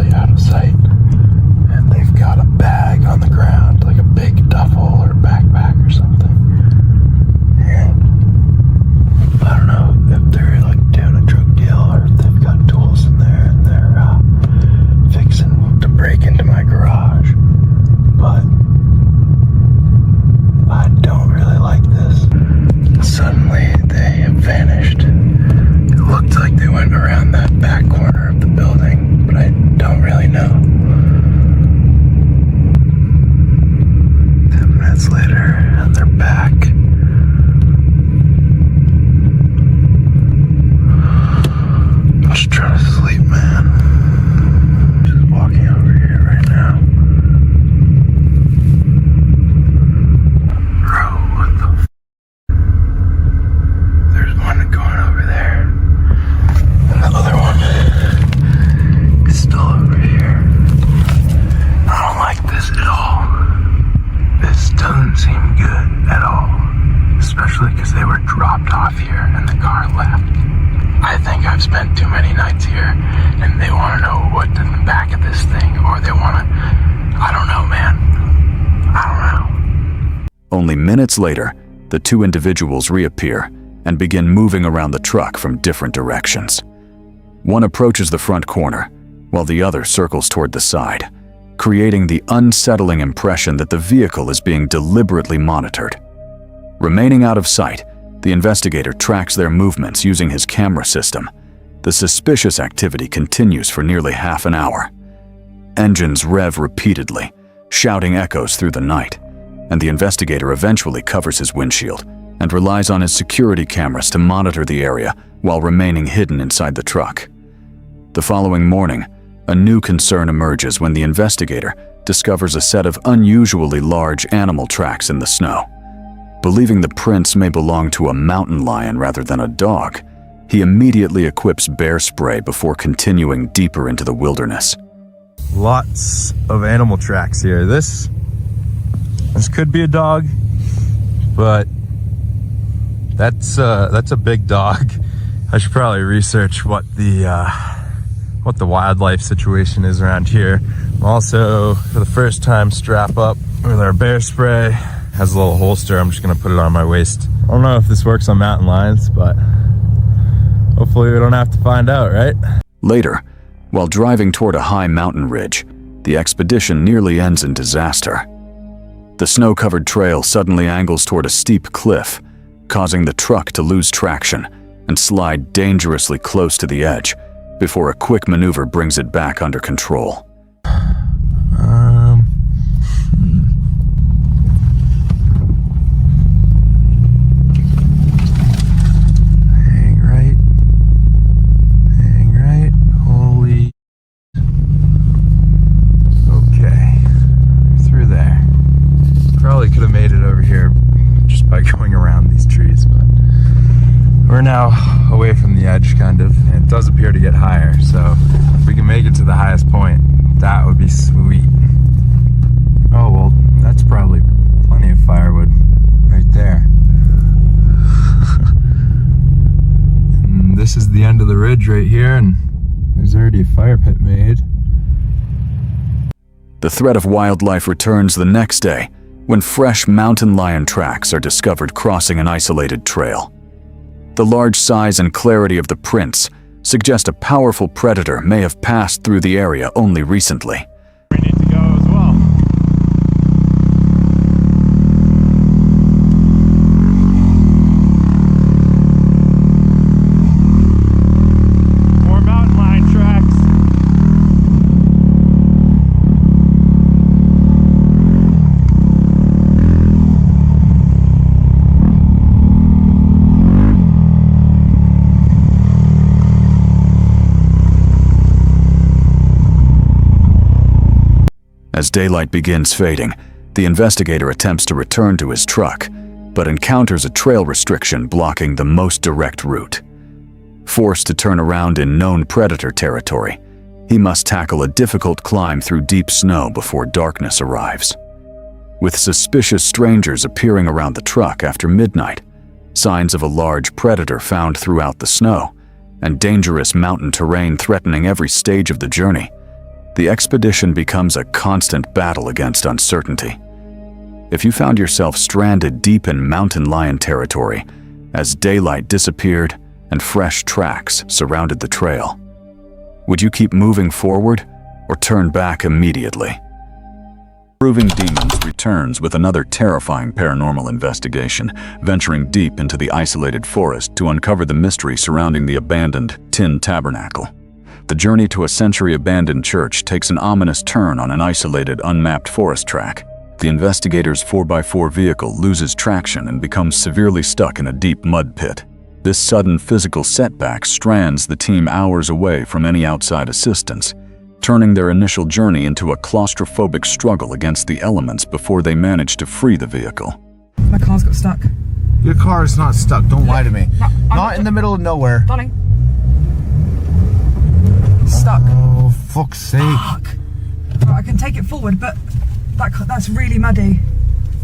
good at all. Especially because they were dropped off here and the car left. I think I've spent too many nights here and they want to know what's in the back of this thing, or they want to... I don't know, man. I don't know. Only minutes later, the two individuals reappear and begin moving around the truck from different directions. One approaches the front corner, while the other circles toward the side, creating the unsettling impression that the vehicle is being deliberately monitored. Remaining out of sight, the investigator tracks their movements using his camera system. The suspicious activity continues for nearly half an hour. Engines rev repeatedly, shouting echoes through the night, and the investigator eventually covers his windshield and relies on his security cameras to monitor the area while remaining hidden inside the truck. The following morning, a new concern emerges when the investigator discovers a set of unusually large animal tracks in the snow. Believing the prints may belong to a mountain lion rather than a dog, he immediately equips bear spray before continuing deeper into the wilderness. Lots of animal tracks here. This could be a dog, but that's a big dog. I should probably research what the wildlife situation is around here. I'm also, for the first time, strap up with our bear spray. Has a little holster. I'm just gonna put it on my waist. I don't know if this works on mountain lions, but hopefully we don't have to find out, right? Later, while driving toward a high mountain ridge, the expedition nearly ends in disaster. The snow-covered trail suddenly angles toward a steep cliff, causing the truck to lose traction and slide dangerously close to the edge before a quick maneuver brings it back under control. Hang right. Holy. Okay. Through there. Probably could have made it over here just by going around these trees, but we're now away from the edge, kind of, and it does appear to get higher, so if we can make it to the highest point, that would be sweet. Oh, well, that's probably plenty of firewood right there. And this is the end of the ridge right here, and there's already a fire pit made. The threat of wildlife returns the next day when fresh mountain lion tracks are discovered crossing an isolated trail. The large size and clarity of the prints suggest a powerful predator may have passed through the area only recently. We need to go as well. More mountain lion tracks. As daylight begins fading, the investigator attempts to return to his truck, but encounters a trail restriction blocking the most direct route. Forced to turn around in known predator territory, he must tackle a difficult climb through deep snow before darkness arrives. With suspicious strangers appearing around the truck after midnight, signs of a large predator found throughout the snow, and dangerous mountain terrain threatening every stage of the journey, the expedition becomes a constant battle against uncertainty. If you found yourself stranded deep in mountain lion territory, as daylight disappeared and fresh tracks surrounded the trail, would you keep moving forward or turn back immediately? Proving Demons returns with another terrifying paranormal investigation, venturing deep into the isolated forest to uncover the mystery surrounding the abandoned Tin Tabernacle. The journey to a century-abandoned church takes an ominous turn on an isolated, unmapped forest track. The investigator's 4x4 vehicle loses traction and becomes severely stuck in a deep mud pit. This sudden physical setback strands the team hours away from any outside assistance, turning their initial journey into a claustrophobic struggle against the elements before they manage to free the vehicle. My car's got stuck. Your car is not stuck. Don't lie to me. Not in the middle of nowhere. Darling. Stuck. Oh, fuck's sake. Fuck. Right, I can take it forward, but that's really muddy.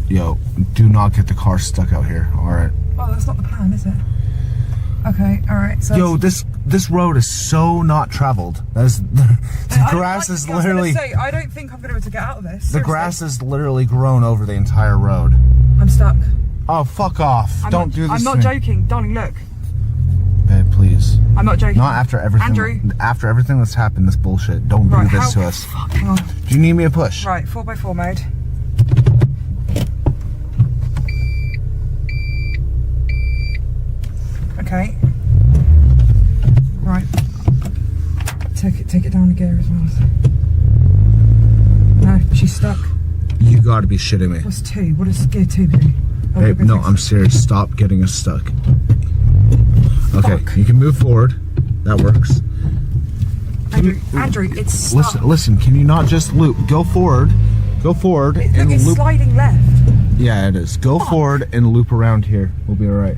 Yo, do not get the car stuck out here, alright? Oh, that's not the plan, is it? Okay, alright. So Yo, this road is so not traveled. The grass is literally... I don't think I'm going to be able to get out of this. The grass is literally grown over the entire road. I'm stuck. Oh, fuck off. Don't do this I'm not to me. joking. Darling, look. Babe, please. I'm not joking. Not after everything. Andrew. After everything that's happened, this bullshit. Don't do this to us. Fuck, hang on. Do you need me to push? Right, 4x4 mode. Okay. Right. Take it down a gear as well. No, she's stuck. You gotta be shitting me. What's 2? What does gear 2 do? Oh, Babe, no, I'm serious. Stop getting us stuck. Okay, Fuck. you can move forward. That works. Andrew, it's stuck. Listen, can you not just loop? Go forward. Go forward Look, and it's loop. sliding left. Yeah, it is. Go forward and loop around here. We'll be alright.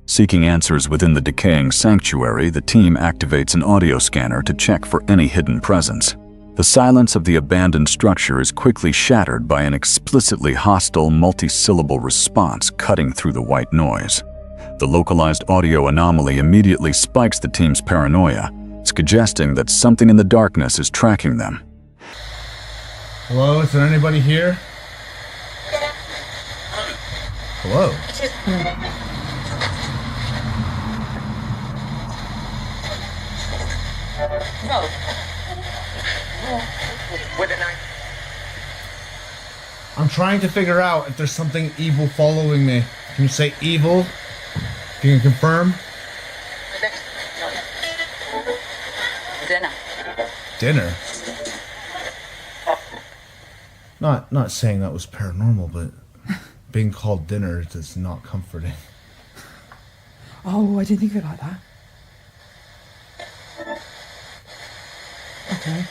Seeking answers within the decaying sanctuary, the team activates an audio scanner to check for any hidden presence. The silence of the abandoned structure is quickly shattered by an explicitly hostile multi-syllable response cutting through the white noise. The localized audio anomaly immediately spikes the team's paranoia, suggesting that something in the darkness is tracking them. Hello, is there anybody here? Hello? I'm trying to figure out if there's something evil following me. Can you say evil? Can you confirm? Dinner? Not saying that was paranormal, but being called dinner is not comforting. Oh, I didn't think of it like that. Okay.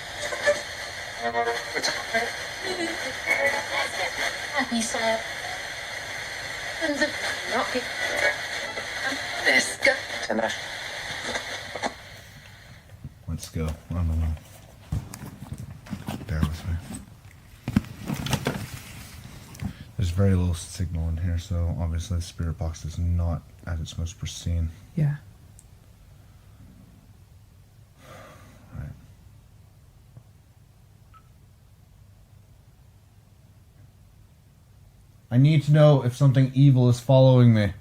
Let's go. I don't know. Bear with me. There's very little signal in here, so obviously the spirit box is not at its most pristine. Yeah. Right. I need to know if something evil is following me.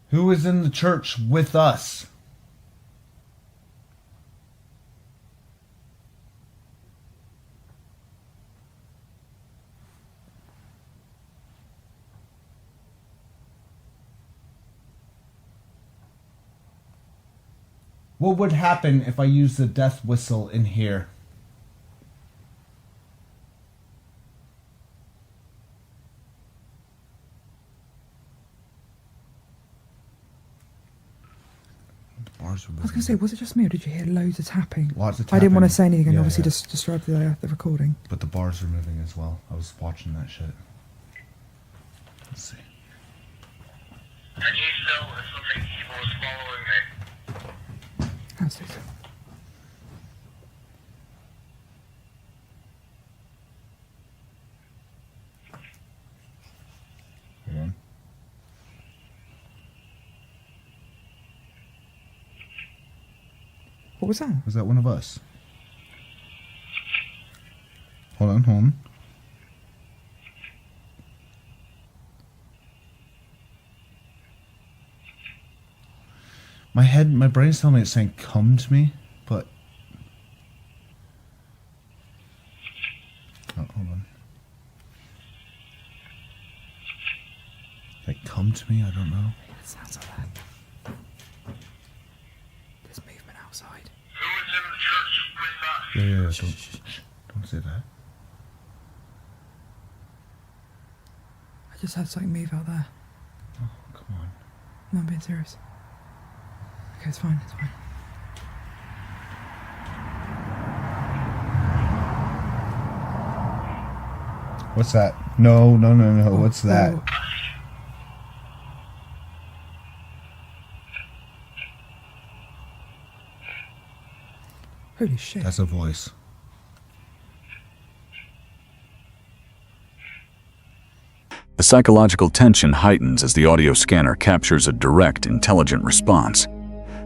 Who is in the church with us? What would happen if I used the death whistle in here? I was going to say, was it just me or did you hear loads of tapping? Lots of I didn't want to tapping. say anything and Yeah, obviously yeah. just disturb the recording. But the bars are moving as well. I was watching that shit. Let's see. I need to know if something evil is following me. How's this? Hold on. What was that? Was that one of us? Hold on, hold on. My brain's telling me it's saying come to me, but... Oh, hold on. Like, come to me? I don't know. It sounds like that. There's movement outside. Yeah, don't say that. I just had something move out there. Oh, come on. No, I'm being serious. Okay, it's fine, it's fine. What's that? No. What's that? Holy shit. That's a voice. The psychological tension heightens as the audio scanner captures a direct, intelligent response.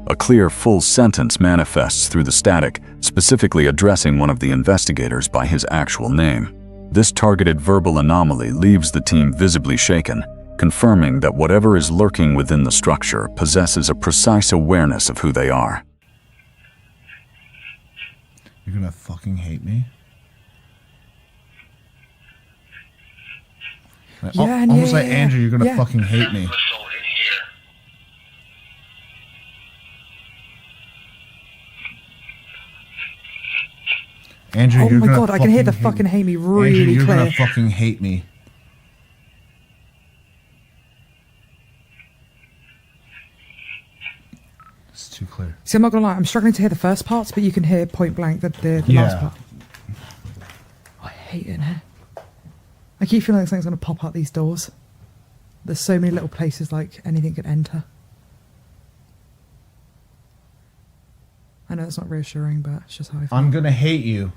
A clear, full sentence manifests through the static, specifically addressing one of the investigators by his actual name. This targeted verbal anomaly leaves the team visibly shaken, confirming that whatever is lurking within the structure possesses a precise awareness of who they are. You're gonna fucking hate me? Almost like Andrew, you're gonna fucking hate me. Andrew, oh you're my gonna god, I can hear the fucking hate me really Andrew, you're clear. gonna fucking hate me. It's too clear. See, I'm not gonna lie, I'm struggling to hear the first parts, but you can hear point blank the last part. Oh, I hate it in here. I keep feeling like something's gonna pop out these doors. There's so many little places like anything could enter. I know it's not reassuring, but it's just how I feel. I'm gonna hate you.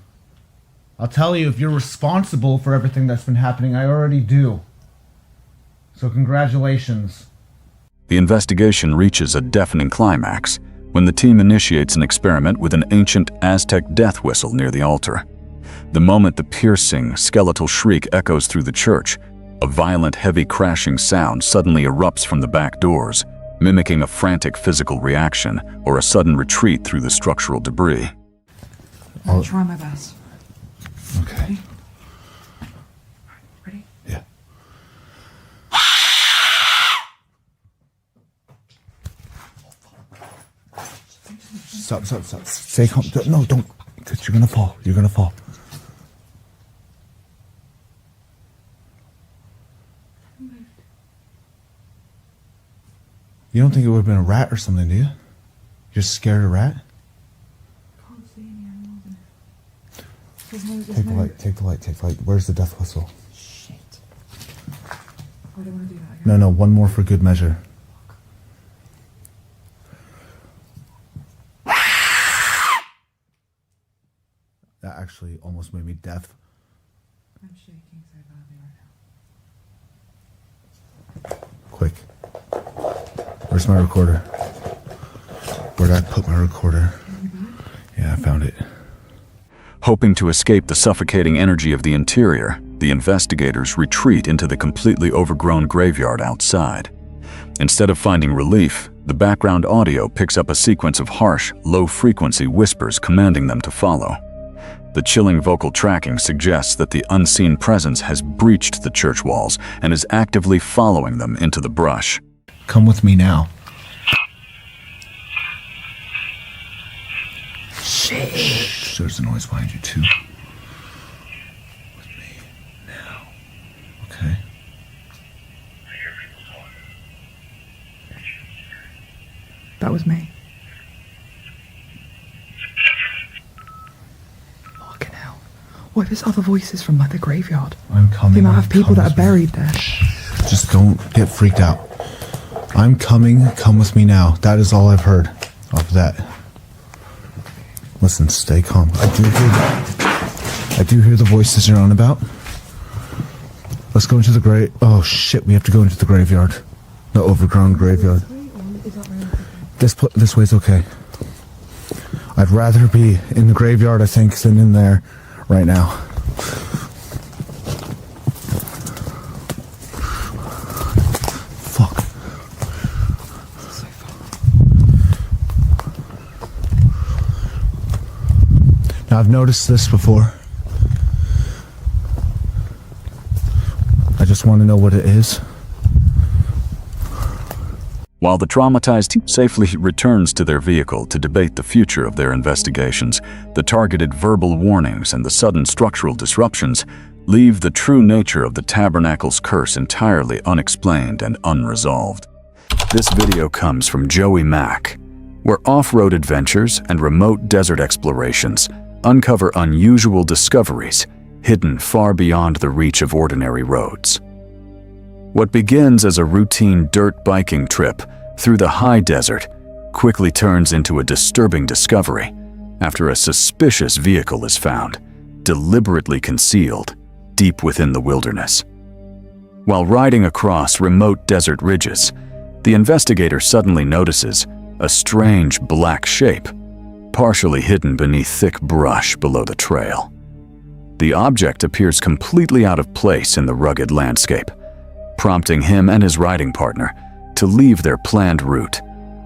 I'll tell you, if you're responsible for everything that's been happening, I already do. So congratulations. The investigation reaches a deafening climax when the team initiates an experiment with an ancient Aztec death whistle near the altar. The moment the piercing, skeletal shriek echoes through the church, a violent, heavy crashing sound suddenly erupts from the back doors, mimicking a frantic physical reaction or a sudden retreat through the structural debris. I'll try my best. Okay. Ready? Yeah. Stop. Stay calm. No, don't. Because you're gonna fall. You're gonna fall. You don't think it would have been a rat or something, do you? You're scared of a rat? Can't see any animals in it. Take the light. Where's the death whistle? Shit. I don't want to do that again. No, one more for good measure. That actually almost made me deaf. I'm shaking so badly right now. Quick. Where's my recorder? Where'd I put my recorder? Yeah, I found it. Hoping to escape the suffocating energy of the interior, the investigators retreat into the completely overgrown graveyard outside. Instead of finding relief, the background audio picks up a sequence of harsh, low-frequency whispers commanding them to follow. The chilling vocal tracking suggests that the unseen presence has breached the church walls and is actively following them into the brush. Come with me now. Shh. There's a noise behind you too. With me now. Okay. That was me. Fucking hell. What if there's other voices from like the graveyard? I'm coming. You might have people that are buried there. Just don't get freaked out. I'm coming. Come with me now. That is all I've heard of that. Listen, stay calm. I do hear the voices you're on about. Let's go into the grave. Oh shit, we have to go into the graveyard. The overgrown graveyard. This way's okay. I'd rather be in the graveyard, I think, than in there right now. Fuck. Now, I've noticed this before. I just want to know what it is. While the traumatized team safely returns to their vehicle to debate the future of their investigations, the targeted verbal warnings and the sudden structural disruptions leave the true nature of the tabernacle's curse entirely unexplained and unresolved. This video comes from Joey Mack, where off-road adventures and remote desert explorations uncover unusual discoveries hidden far beyond the reach of ordinary roads. What begins as a routine dirt biking trip through the high desert quickly turns into a disturbing discovery after a suspicious vehicle is found, deliberately concealed deep within the wilderness. While riding across remote desert ridges, the investigator suddenly notices a strange black shape, partially hidden beneath thick brush below the trail. The object appears completely out of place in the rugged landscape, prompting him and his riding partner to leave their planned route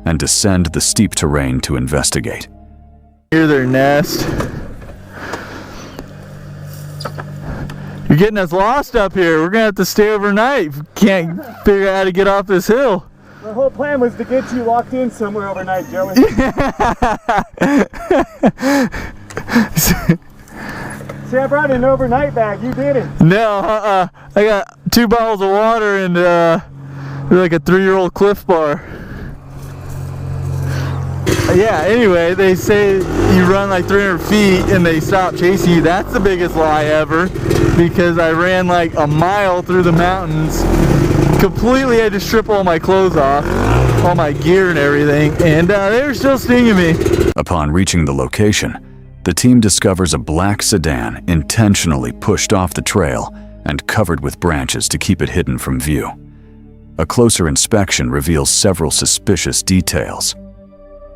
and descend the steep terrain to investigate. Near their nest. You're getting us lost up here. We're gonna have to stay overnight. Can't figure out how to get off this hill. My whole plan was to get you locked in somewhere overnight, Joey. See, I brought an overnight bag. You didn't. No, I got 2 bottles of water and like a 3-year-old Cliff Bar. Yeah, anyway, they say you run like 300 feet and they stop chasing you. That's the biggest lie ever, because I ran like a mile through the mountains. Completely had to strip all my clothes off, all my gear and everything, and they were still stinging me. Upon reaching the location, the team discovers a black sedan intentionally pushed off the trail and covered with branches to keep it hidden from view. A closer inspection reveals several suspicious details.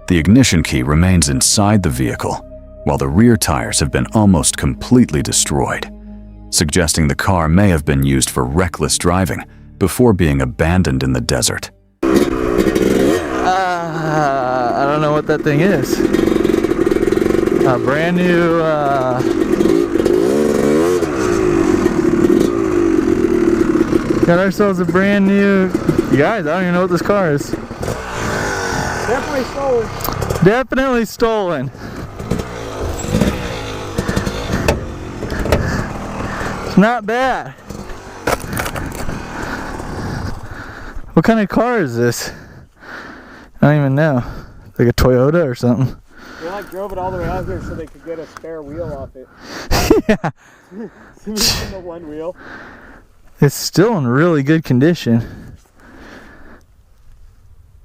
The ignition key remains inside the vehicle, while the rear tires have been almost completely destroyed, suggesting the car may have been used for reckless driving before being abandoned in the desert. I don't know what that thing is. A brand new, got ourselves a brand new, you guys, I don't even know what this car is. Definitely stolen. Definitely stolen. It's not bad. What kind of car is this? I don't even know. Like a Toyota or something. They like drove it all the way out here so they could get a spare wheel off it. Yeah. The one wheel. It's still in really good condition.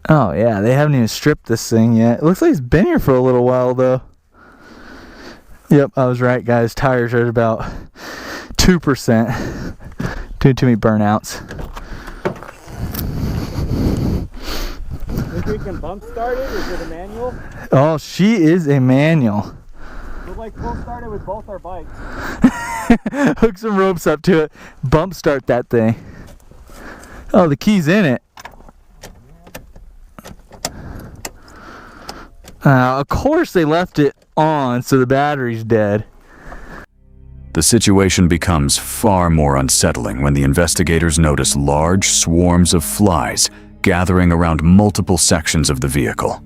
Oh yeah, they haven't even stripped this thing yet. It looks like it's been here for a little while though. Yep, I was right guys. Tires are at about 2%. Doing too many burnouts. Think we can bump start it? Is it a manual? Oh, she is a manual. We'll like full start it with both our bikes. Hook some ropes up to it. Bump start that thing. Oh, the key's in it. Of course they left it on, so the battery's dead. The situation becomes far more unsettling when the investigators notice large swarms of flies gathering around multiple sections of the vehicle.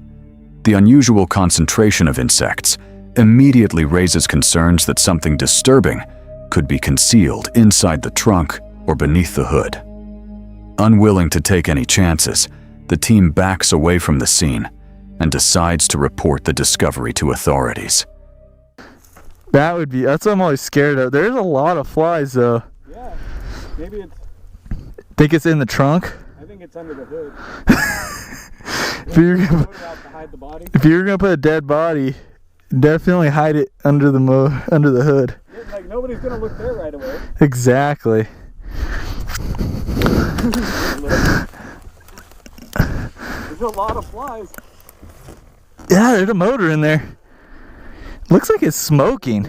The unusual concentration of insects immediately raises concerns that something disturbing could be concealed inside the trunk or beneath the hood. Unwilling to take any chances, the team backs away from the scene and decides to report the discovery to authorities. That's what I'm always scared of. There's a lot of flies though. Yeah, maybe it's... Think it's in the trunk? I think it's under the hood. If you're gonna put a dead body, definitely hide it under the hood. Yeah, like nobody's gonna look there right away. Exactly. There's a lot of flies. Yeah, there's a motor in there. Looks like it's smoking.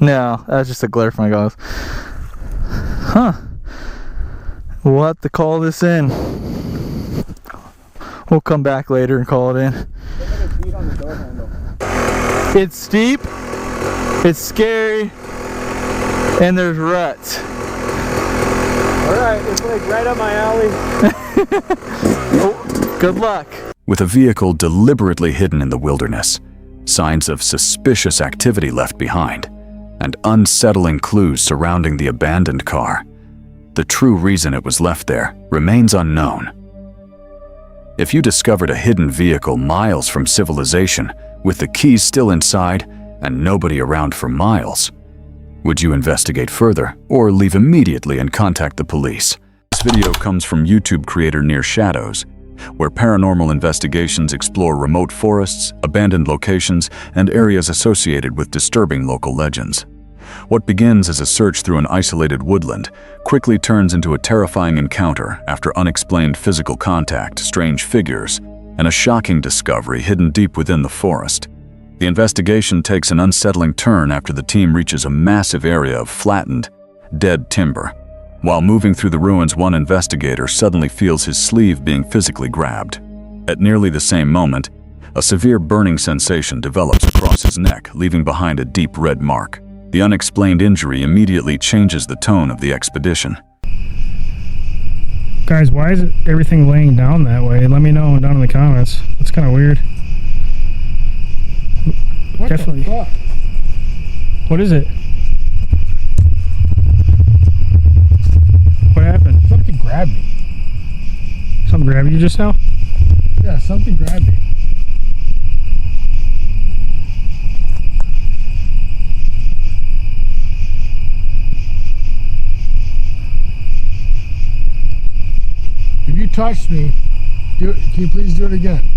No, that's just a glare from my goggles. Huh. We'll have to call this in. We'll come back later and call it in. It's steep, it's scary, and there's ruts. Alright, it's like right up my alley. Oh, good luck. With a vehicle deliberately hidden in the wilderness, signs of suspicious activity left behind, and unsettling clues surrounding the abandoned car, the true reason it was left there remains unknown. If you discovered a hidden vehicle miles from civilization with the keys still inside and nobody around for miles. Would you investigate further, or leave immediately and contact the police? This video comes from YouTube creator Near Shadows, where paranormal investigations explore remote forests, abandoned locations, and areas associated with disturbing local legends. What begins as a search through an isolated woodland quickly turns into a terrifying encounter after unexplained physical contact, strange figures, and a shocking discovery hidden deep within the forest. The investigation takes an unsettling turn after the team reaches a massive area of flattened, dead timber. While moving through the ruins, one investigator suddenly feels his sleeve being physically grabbed. At nearly the same moment, a severe burning sensation develops across his neck, leaving behind a deep red mark. The unexplained injury immediately changes the tone of the expedition. Guys, why is everything laying down that way? Let me know down in the comments. That's kind of weird. What Definitely. the fuck? What is it? What happened? Something grabbed me. Something grabbed you just now? Yeah, something grabbed me. If you touched me, can you please do it again?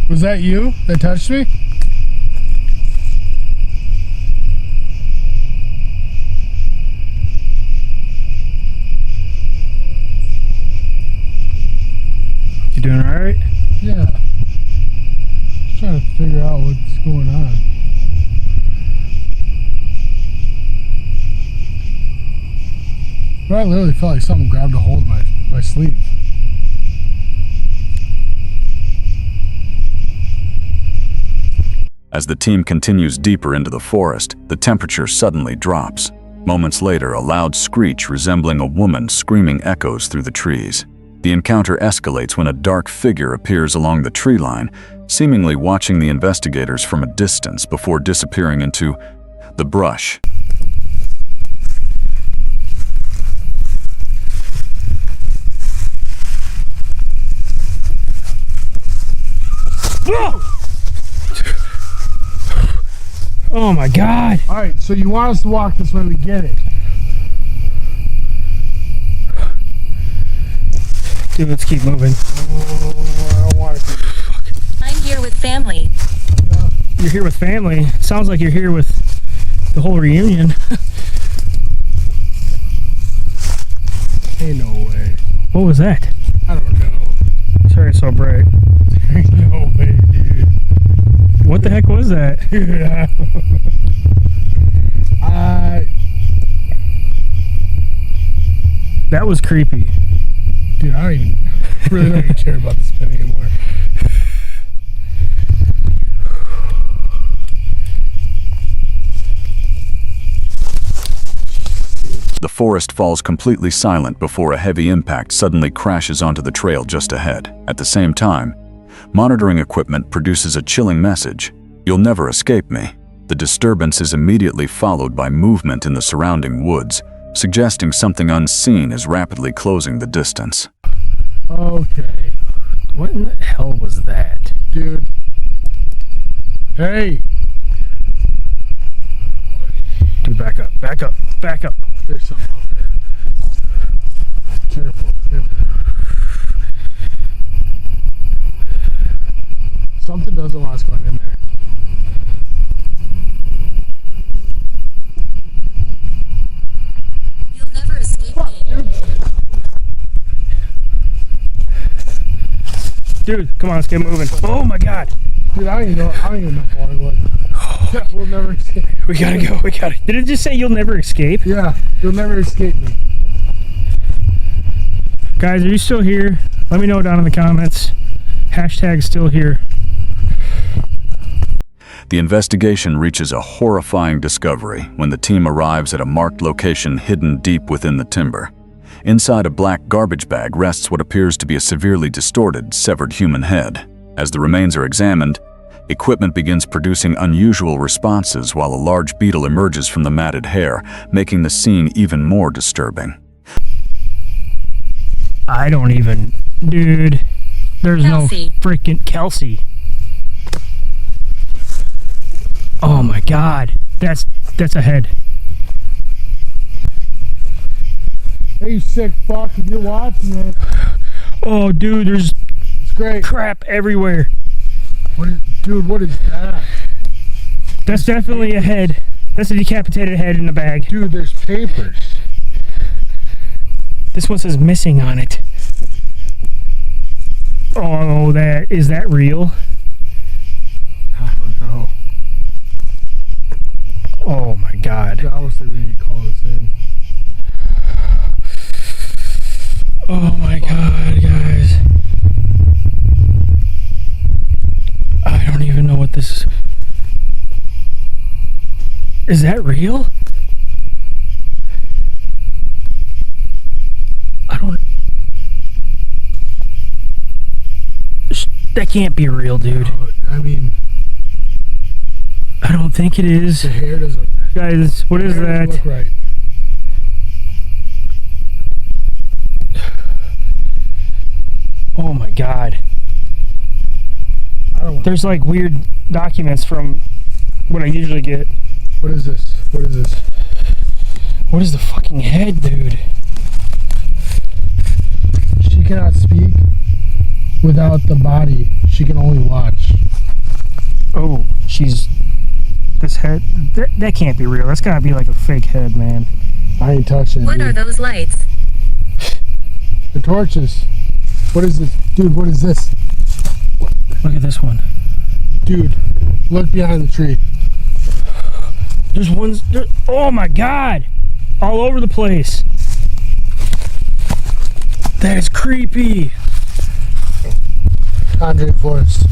Was that you that touched me? You doing all right? Yeah. Just trying to figure out what's going on. But I literally felt like something grabbed a hold of my sleeve. As the team continues deeper into the forest, the temperature suddenly drops. Moments later, a loud screech resembling a woman screaming echoes through the trees. The encounter escalates when a dark figure appears along the tree line, seemingly watching the investigators from a distance before disappearing into the brush. Oh my god! Alright, so you want us to walk this way, we get it. Dude, let's keep moving. I don't want to. I'm here with family. You're here with family? Sounds like you're here with the whole reunion. Ain't no way. What was that? I don't know. Sorry it's so bright. Ain't no way, dude. What the heck was that? Yeah. That was creepy. Dude, I really don't even care about this pin anymore. The forest falls completely silent before a heavy impact suddenly crashes onto the trail just ahead. At the same time, monitoring equipment produces a chilling message: "You'll never escape me." The disturbance is immediately followed by movement in the surrounding woods, suggesting something unseen is rapidly closing the distance. Okay. What in the hell was that? Dude. Hey! Dude, back up, back up, back up. There's something out there. Careful, careful. Something doesn't want us going in there. You'll never escape me. Dude, come on, let's get moving. Oh my god. Dude, I don't even know what. Yeah, we'll never escape. We gotta go, we gotta. Did it just say you'll never escape? Yeah, you'll never escape me. Guys, are you still here? Let me know down in the comments. Hashtag still here. The investigation reaches a horrifying discovery when the team arrives at a marked location hidden deep within the timber. Inside a black garbage bag rests what appears to be a severely distorted, severed human head. As the remains are examined, equipment begins producing unusual responses while a large beetle emerges from the matted hair, making the scene even more disturbing. I don't even... Dude. There's Kelsey. no freaking Kelsey. Oh my god. That's a head. Hey, you sick fuck, if you're watching it. Oh, dude, there's It's great. crap everywhere. Dude, what is that? That's definitely a head. That's a decapitated head in a bag. Dude, there's papers. This one says missing on it. Oh, is that real? I don't know. Oh my god. Honestly, we need to call this in. Oh my god, guys. I don't even know what this is. Is that real? I don't... That can't be real, dude. I mean... I don't think it is. The hair doesn't... Guys, what is that? Look right. Oh my god. There's like weird documents from what I usually get. What is this? What is this? What is the fucking head, dude? She cannot speak without the body. She can only watch. Oh, she's... This head... That can't be real. That's gotta be like a fake head, man. I ain't touching it, What dude. are those lights? The torches. What is this? Dude, what is this? Look at this one. Dude, look behind the tree. There's ones... oh my god! All over the place. That is creepy. Conjuring Forest.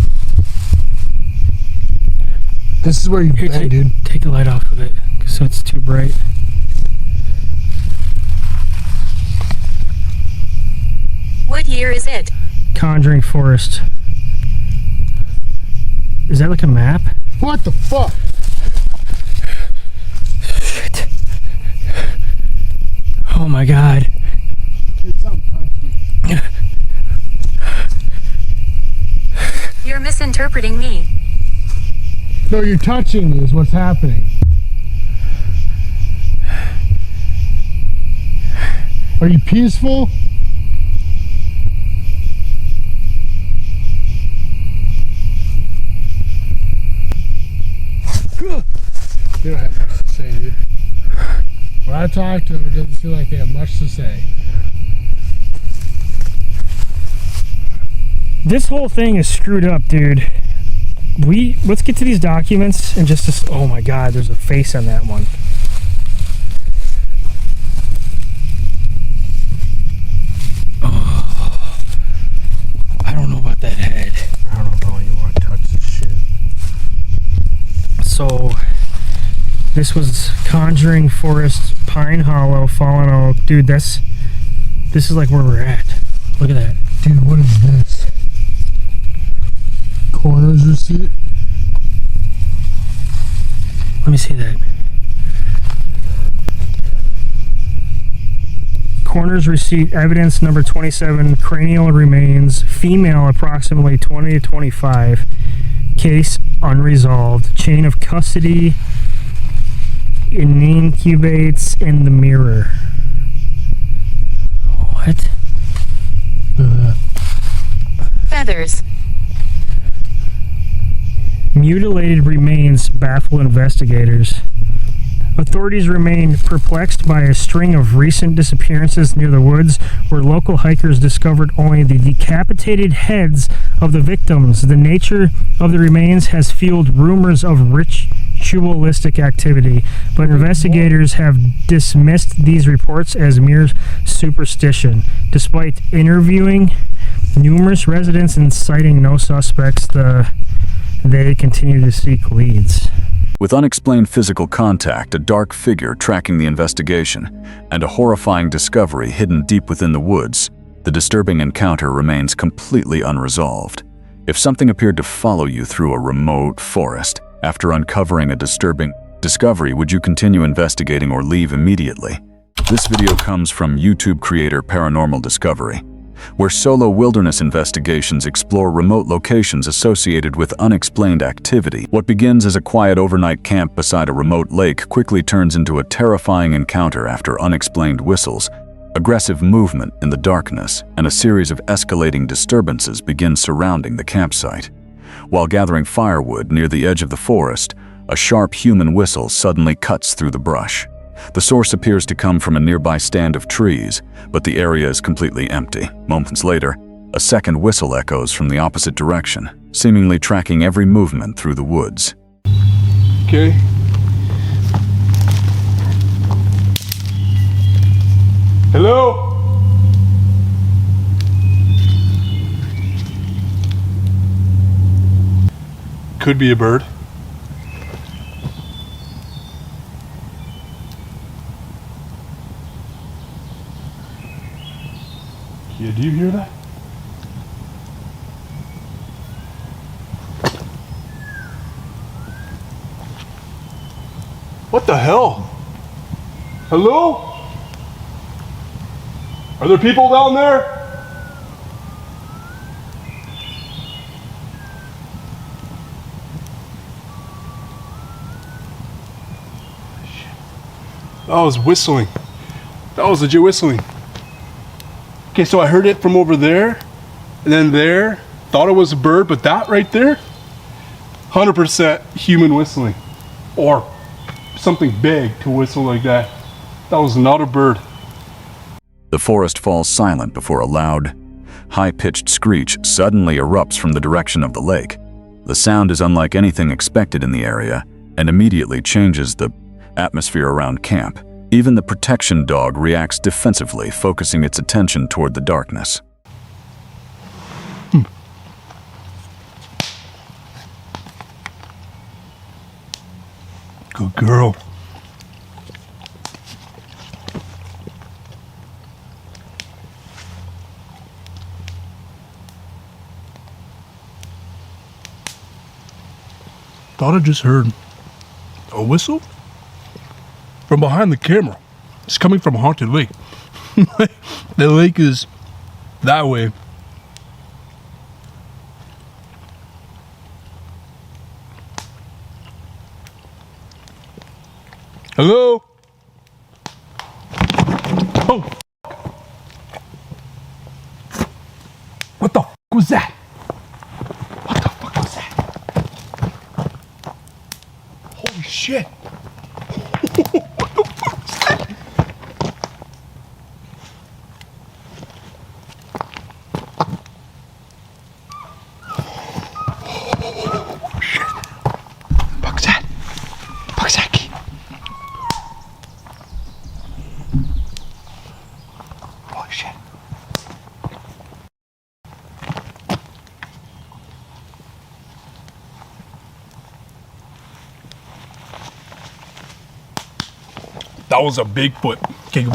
This is where you've been, dude. Take the light off of it, so it's too bright. What year is it? Conjuring Forest. Is that like a map? What the fuck? Shit. Oh my god. Dude, something touched me. You're misinterpreting me. No, you're touching me is what's happening. Are you peaceful? You don't have much to say, dude. When I talk to them, it doesn't feel like they have much to say. This whole thing is screwed up, dude. Let's get to these documents and just oh my god, there's a face on that one. Oh, I don't know about that head. I don't know how you want to touch this shit. So this was Conjuring Forest, Pine Hollow, Fallen Oak. Dude, this is like where we're at. Look at that. Dude, what is this? Coroner's receipt? Let me see that. Coroner's receipt, evidence number 27, cranial remains, female approximately 20 to 25, case unresolved, chain of custody, incubates in the mirror. What? Feathers. Mutilated remains baffle investigators. Authorities remain perplexed by a string of recent disappearances near the woods where local hikers discovered only the decapitated heads of the victims. The nature of the remains has fueled rumors of ritualistic activity, but investigators have dismissed these reports as mere superstition. Despite interviewing numerous residents and citing no suspects, they continue to seek leads. With unexplained physical contact, a dark figure tracking the investigation, and a horrifying discovery hidden deep within the woods, the disturbing encounter remains completely unresolved. If something appeared to follow you through a remote forest after uncovering a disturbing discovery, would you continue investigating or leave immediately? This video comes from YouTube creator Paranormal Discovery. where solo wilderness investigations explore remote locations associated with unexplained activity. What begins as a quiet overnight camp beside a remote lake quickly turns into a terrifying encounter after unexplained whistles, aggressive movement in the darkness, and a series of escalating disturbances begin surrounding the campsite. While gathering firewood near the edge of the forest, a sharp human whistle suddenly cuts through the brush. The source appears to come from a nearby stand of trees, but the area is completely empty. Moments later, a second whistle echoes from the opposite direction, seemingly tracking every movement through the woods. Okay. Hello? Could be a bird. Yeah, do you hear that? What the hell? Hello? Are there people down there? That was whistling. That was legit whistling. Okay, so I heard it from over there, and then there, thought it was a bird, but that right there, 100% human whistling. Or something big to whistle like that. That was not a bird. The forest falls silent before a loud, high-pitched screech suddenly erupts from the direction of the lake. The sound is unlike anything expected in the area and immediately changes the atmosphere around camp. Even the protection dog reacts defensively, focusing its attention toward the darkness. Good girl. Thought I just heard a whistle from behind the camera. It's coming from a haunted lake. The lake is that way. Hello? Oh, what the f was that? What the fuck was that? Holy shit. What the fuck was that? Oh, shit. Fuck's that? Fuck's that? Holy shit. That was a Bigfoot. Okay,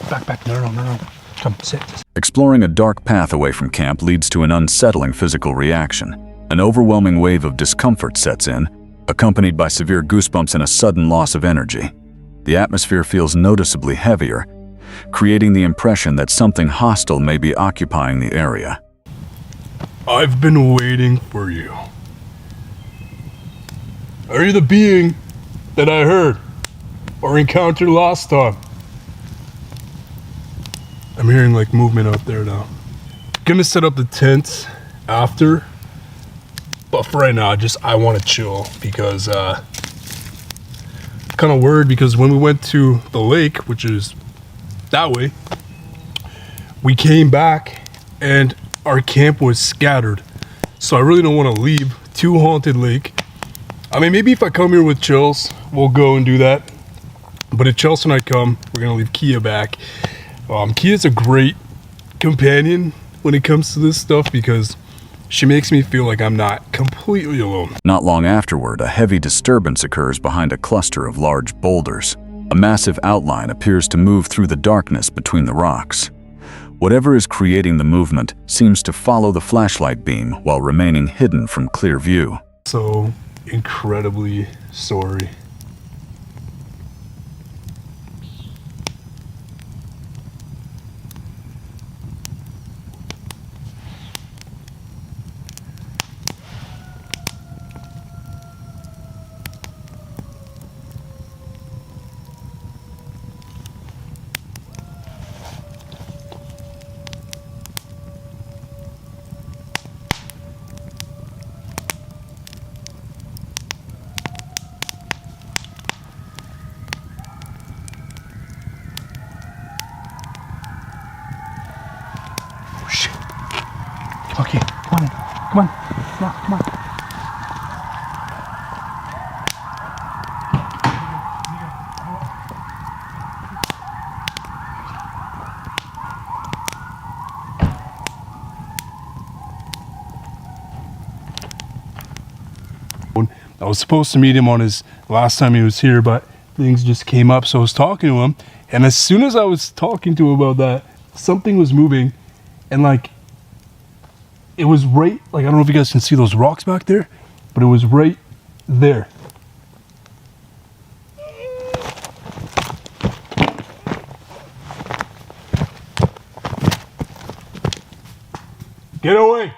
back. No. Come, sit. Exploring a dark path away from camp leads to an unsettling physical reaction. An overwhelming wave of discomfort sets in, accompanied by severe goosebumps and a sudden loss of energy. The atmosphere feels noticeably heavier, creating the impression that something hostile may be occupying the area. I've been waiting for you. Are you the being that I heard or encountered last time? I'm hearing like movement out there now. Gonna set up the tent after, but for right now, I want to chill because kind of worried because when we went to the lake, which is that way, we came back and our camp was scattered. So I really don't want to leave to Haunted Lake. I mean, maybe if I come here with Chels, we'll go and do that. But if Chelsea and I come, we're gonna leave Kia back. Kia's a great companion when it comes to this stuff because she makes me feel like I'm not completely alone. Not long afterward, a heavy disturbance occurs behind a cluster of large boulders. A massive outline appears to move through the darkness between the rocks. Whatever is creating the movement seems to follow the flashlight beam while remaining hidden from clear view. So incredibly sorry. Come on. Come on, come on. I was supposed to meet him on his last time he was here, but things just came up, so I was talking to him, and as soon as I was talking to him about that, something was moving, and like it was right, like I don't know if you guys can see those rocks back there, but it was right there. Get away!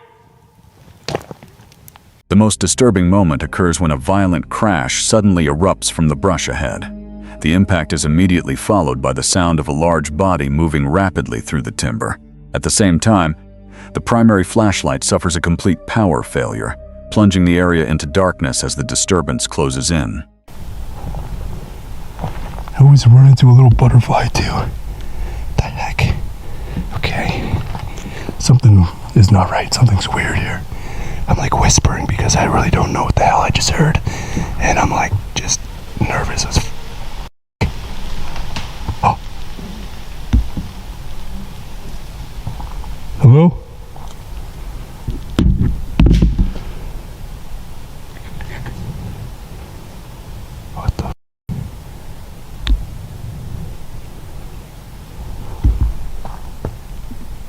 The most disturbing moment occurs when a violent crash suddenly erupts from the brush ahead. The impact is immediately followed by the sound of a large body moving rapidly through the timber. At the same time, the primary flashlight suffers a complete power failure, plunging the area into darkness as the disturbance closes in. I always run into a little butterfly too. The heck? Okay. Something is not right. Something's weird here. I'm like whispering because I really don't know what the hell I just heard. And I'm like just nervous as Oh. Hello? What the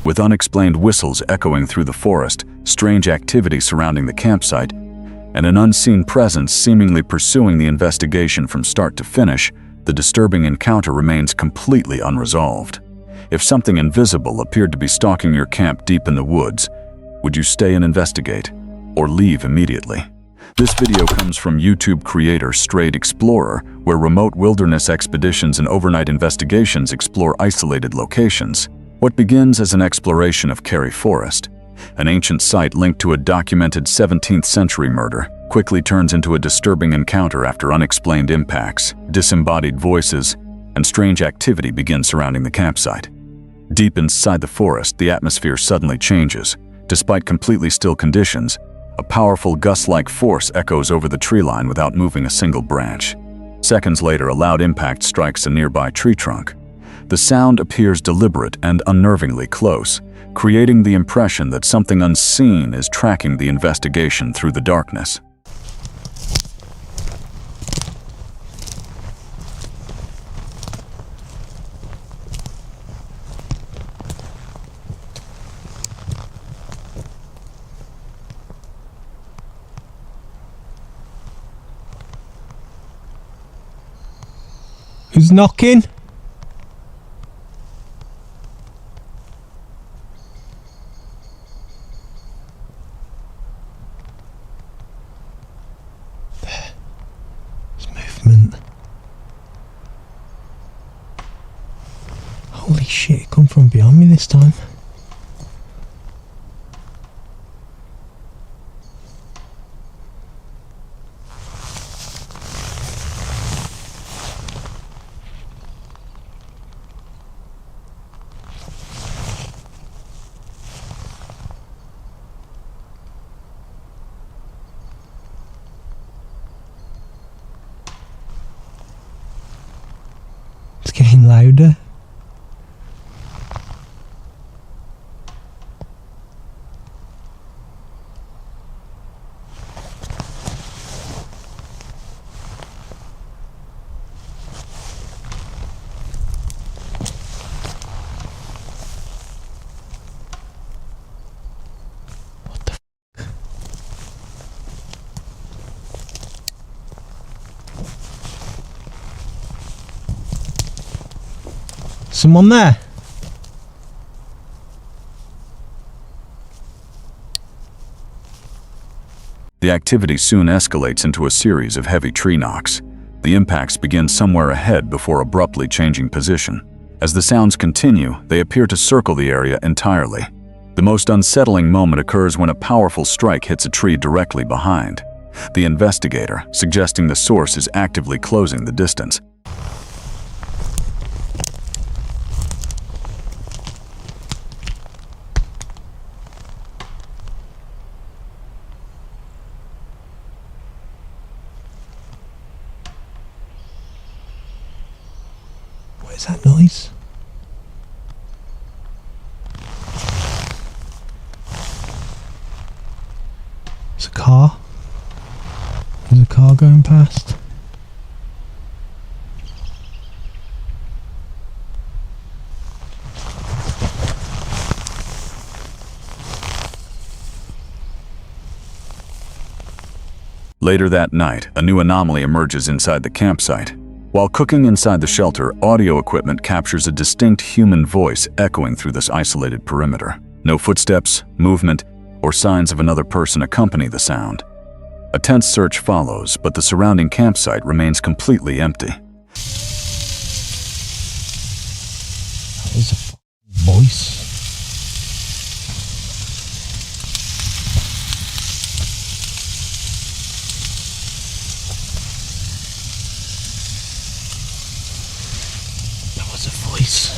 With unexplained whistles echoing through the forest, strange activity surrounding the campsite, and an unseen presence seemingly pursuing the investigation from start to finish, the disturbing encounter remains completely unresolved. If something invisible appeared to be stalking your camp deep in the woods, would you stay and investigate, or leave immediately? This video comes from YouTube creator Strayed Explorer, where remote wilderness expeditions and overnight investigations explore isolated locations. What begins as an exploration of Kerry Forest, an ancient site linked to a documented 17th century murder, quickly turns into a disturbing encounter after unexplained impacts, disembodied voices, and strange activity begins surrounding the campsite. Deep inside the forest, the atmosphere suddenly changes. Despite completely still conditions, a powerful gust-like force echoes over the tree line without moving a single branch. Seconds later, a loud impact strikes a nearby tree trunk. The sound appears deliberate and unnervingly close, creating the impression that something unseen is tracking the investigation through the darkness. Who's knocking? Holy shit, it come from behind me this time. It's getting louder. Someone there? The activity soon escalates into a series of heavy tree knocks. The impacts begin somewhere ahead before abruptly changing position. As the sounds continue, they appear to circle the area entirely. The most unsettling moment occurs when a powerful strike hits a tree directly behind the investigator, suggesting the source is actively closing the distance. What is that noise? It's a car. There's a car going past. Later that night, a new anomaly emerges inside the campsite. While cooking inside the shelter, audio equipment captures a distinct human voice echoing through this isolated perimeter. No footsteps, movement, or signs of another person accompany the sound. A tense search follows, but the surrounding campsite remains completely empty. That was a voice. That was a voice.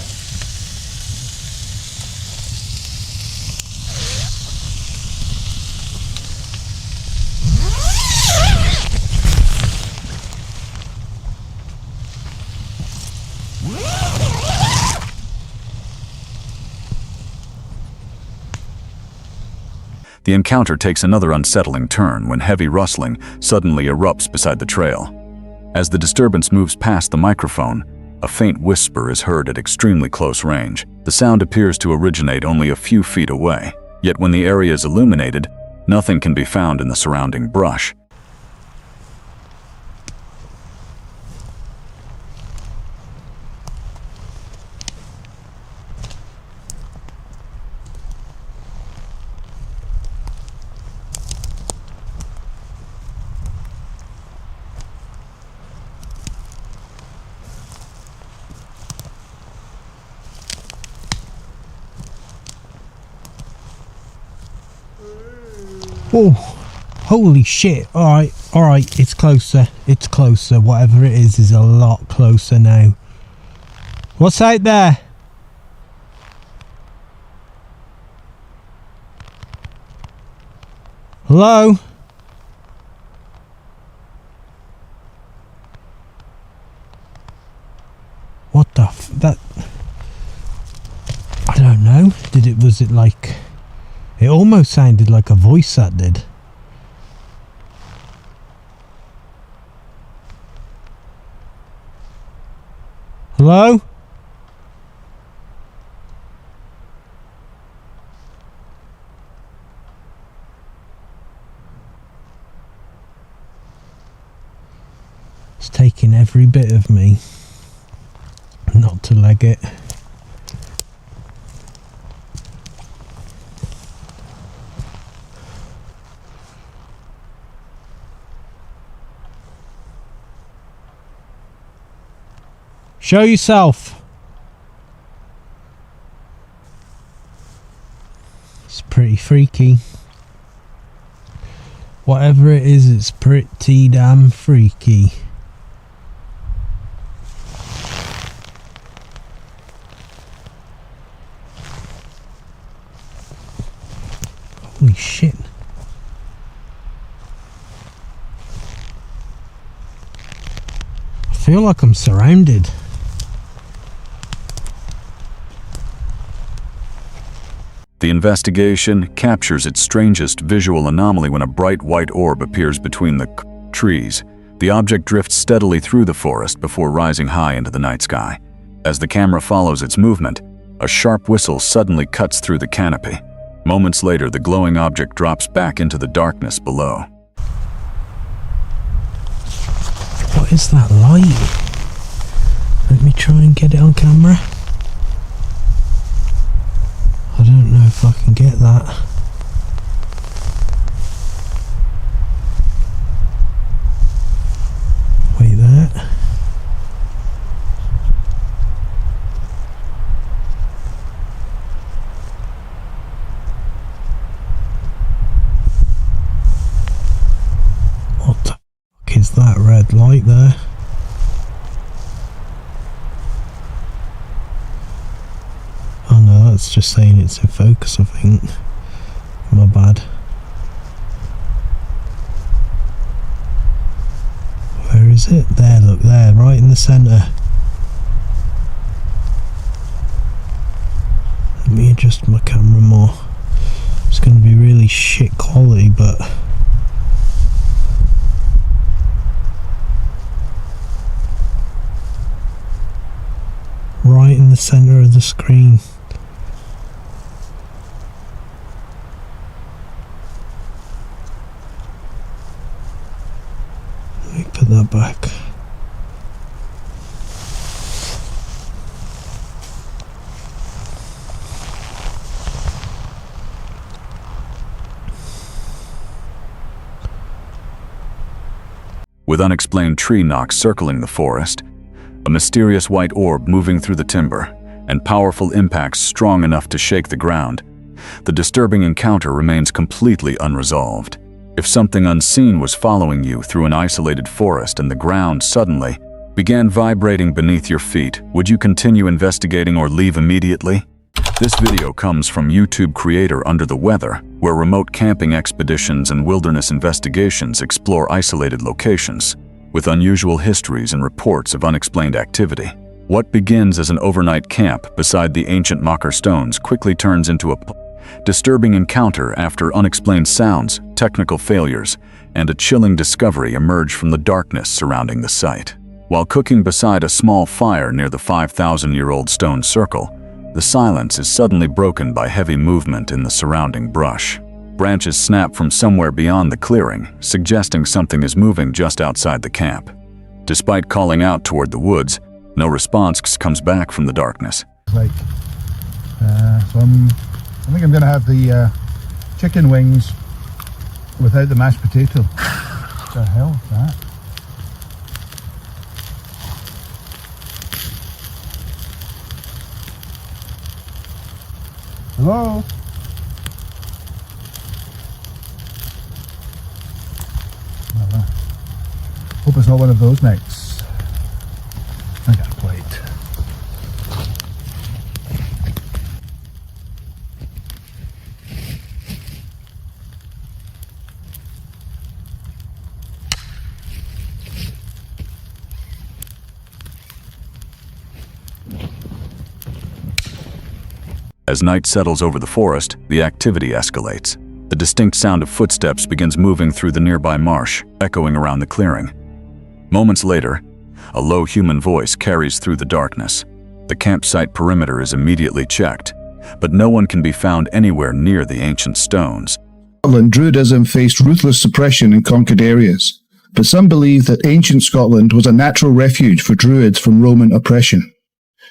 The encounter takes another unsettling turn when heavy rustling suddenly erupts beside the trail. As the disturbance moves past the microphone, a faint whisper is heard at extremely close range. The sound appears to originate only a few feet away, yet when the area is illuminated, nothing can be found in the surrounding brush. Oh, holy shit. Alright, it's closer. It's closer. Whatever it is a lot closer now. What's out there? Hello? What the that... I don't know. Was it like... It almost sounded like a voice, that did. Hello? It's taking every bit of me not to leg it. Show yourself. It's pretty freaky. Whatever it is, it's pretty damn freaky. Holy shit. I feel like I'm surrounded. The investigation captures its strangest visual anomaly when a bright white orb appears between the trees. The object drifts steadily through the forest before rising high into the night sky. As the camera follows its movement, a sharp whistle suddenly cuts through the canopy. Moments later, the glowing object drops back into the darkness below. What is that light? Let me try and get it on camera. I don't know if I can get that. Wait there. What the fuck is that red light there? Oh no, that's just saying it's in focus, I think. My bad. Where is it? There, look there, right in the centre. Let me adjust my camera more. It's going to be really shit quality, but right in the center of the screen. Let me put that back. With unexplained tree knocks circling the forest, a mysterious white orb moving through the timber, and powerful impacts strong enough to shake the ground, the disturbing encounter remains completely unresolved. If something unseen was following you through an isolated forest and the ground suddenly began vibrating beneath your feet, would you continue investigating or leave immediately? This video comes from YouTube creator Under the Weather, where remote camping expeditions and wilderness investigations explore isolated locations, with unusual histories and reports of unexplained activity. What begins as an overnight camp beside the ancient Mocker stones quickly turns into a disturbing encounter after unexplained sounds, technical failures, and a chilling discovery emerge from the darkness surrounding the site. While cooking beside a small fire near the 5,000-year-old stone circle, the silence is suddenly broken by heavy movement in the surrounding brush. Branches snap from somewhere beyond the clearing, suggesting something is moving just outside the camp. Despite calling out toward the woods, no response comes back from the darkness. So I think I'm going to have the chicken wings without the mashed potato. What the hell is that? Hello? Well, hope it's not one of those nights. I got a plate. As night settles over the forest, the activity escalates. The distinct sound of footsteps begins moving through the nearby marsh, echoing around the clearing. Moments later, a low human voice carries through the darkness. The campsite perimeter is immediately checked, but no one can be found anywhere near the ancient stones. Scotland, Druidism faced ruthless suppression in conquered areas, but some believe that ancient Scotland was a natural refuge for Druids from Roman oppression.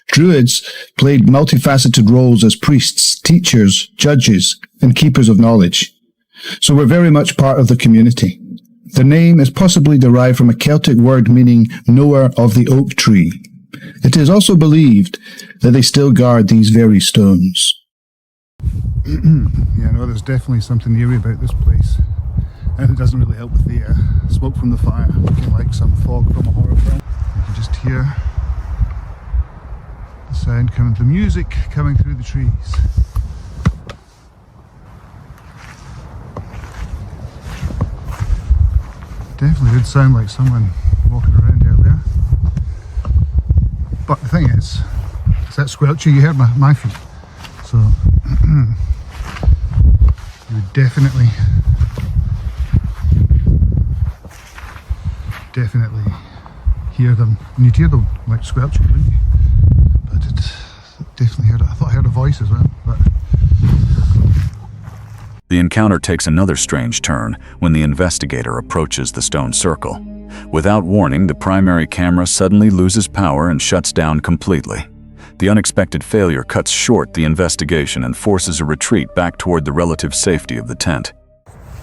Druids played multifaceted roles as priests, teachers, judges, and keepers of knowledge, so were very much part of the community. The name is possibly derived from a Celtic word meaning knower of the oak tree. It is also believed that they still guard these very stones. Yeah, no, there's definitely something eerie about this place. And it doesn't really help with the smoke from the fire, looking like some fog from a horror film. You can just hear the sound coming, the music coming through the trees. Definitely did sound like someone walking around earlier. But the thing is, it's that squelchy, you heard my feet. So, you would definitely hear them. And you'd hear them like squelching, wouldn't you? But I did definitely heard it. I thought I heard a voice as well. But The encounter takes another strange turn when the investigator approaches the stone circle. Without warning, the primary camera suddenly loses power and shuts down completely. The unexpected failure cuts short the investigation and forces a retreat back toward the relative safety of the tent.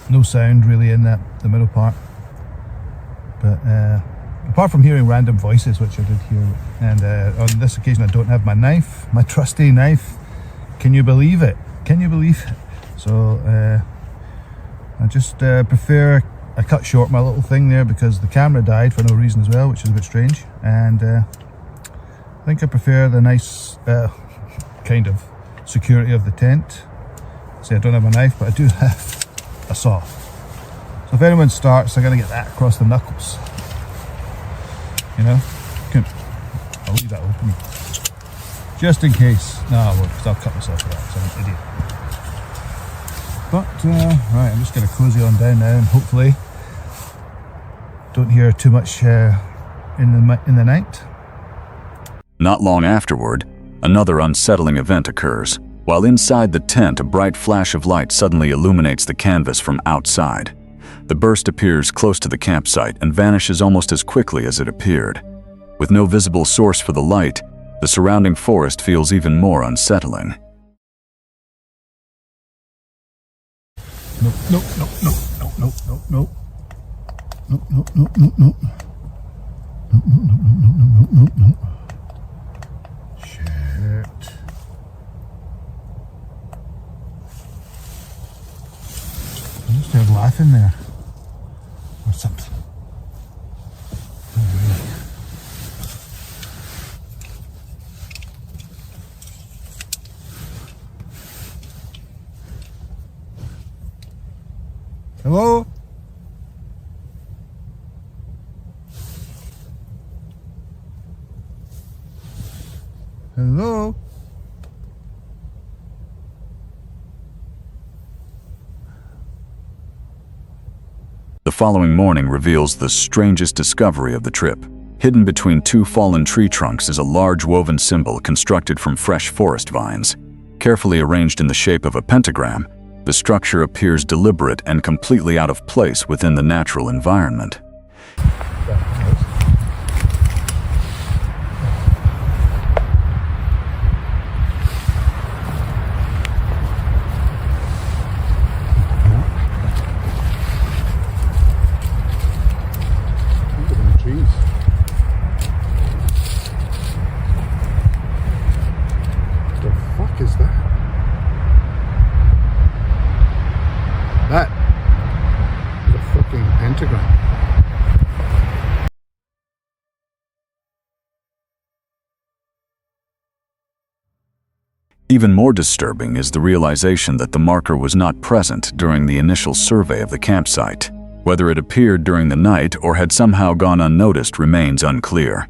no sound really in the middle part. But apart from hearing random voices, which I did hear, and on this occasion I don't have my knife, my trusty knife. Can you believe it? Can you believe it? So I just prefer I cut short my little thing there because the camera died for no reason as well, which is a bit strange. And I think I prefer the nice kind of security of the tent. See, I don't have a knife, but I do have a saw. So if anyone starts, I'm going to get that across the knuckles. You know? I'll leave that open. Just in case. No, well, I'll cut myself for that, so I'm an idiot. But, right, I'm just going to cozy on down now and hopefully don't hear too much in the night. Not long afterward, another unsettling event occurs. While inside the tent, a bright flash of light suddenly illuminates the canvas from outside. The burst appears close to the campsite and vanishes almost as quickly as it appeared. With no visible source for the light, the surrounding forest feels even more unsettling. Nope, nope, nope, nope, nope, nope, nope, nope. Nope, nope, nope, nope, nope. Nope, nope, nope, nope, nope, nope, nope. Shit. I used to have laughing there. Or something. Hello? Hello? The following morning reveals the strangest discovery of the trip. Hidden between two fallen tree trunks is a large woven symbol constructed from fresh forest vines. Carefully arranged in the shape of a pentagram, the structure appears deliberate and completely out of place within the natural environment. That is a fucking pentagram. Even more disturbing is the realization that the marker was not present during the initial survey of the campsite. Whether it appeared during the night or had somehow gone unnoticed remains unclear.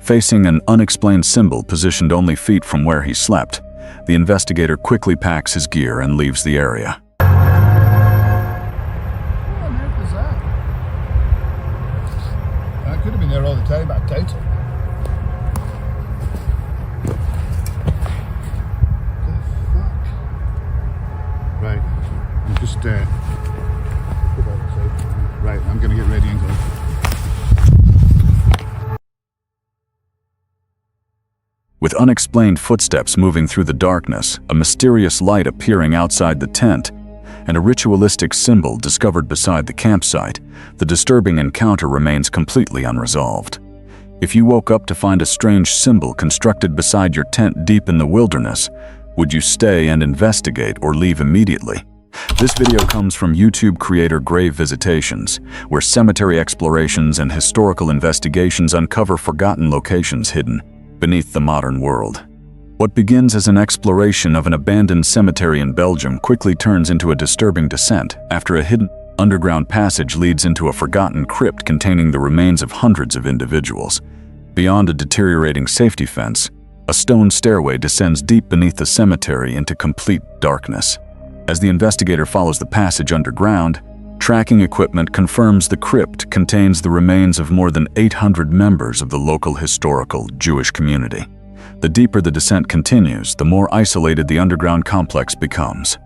Facing an unexplained symbol positioned only feet from where he slept, the investigator quickly packs his gear and leaves the area. Could have been there all the time, but I doubt it. Right, I'm just right, I'm gonna get ready and go. With unexplained footsteps moving through the darkness, a mysterious light appearing outside the tent, and a ritualistic symbol discovered beside the campsite, the disturbing encounter remains completely unresolved. If you woke up to find a strange symbol constructed beside your tent deep in the wilderness, would you stay and investigate or leave immediately? This video comes from YouTube creator Grave Visitations, where cemetery explorations and historical investigations uncover forgotten locations hidden beneath the modern world. What begins as an exploration of an abandoned cemetery in Belgium quickly turns into a disturbing descent after a hidden underground passage leads into a forgotten crypt containing the remains of hundreds of individuals. Beyond a deteriorating safety fence, a stone stairway descends deep beneath the cemetery into complete darkness. As the investigator follows the passage underground, tracking equipment confirms the crypt contains the remains of more than 800 members of the local historical Jewish community. The deeper the descent continues, the more isolated the underground complex becomes.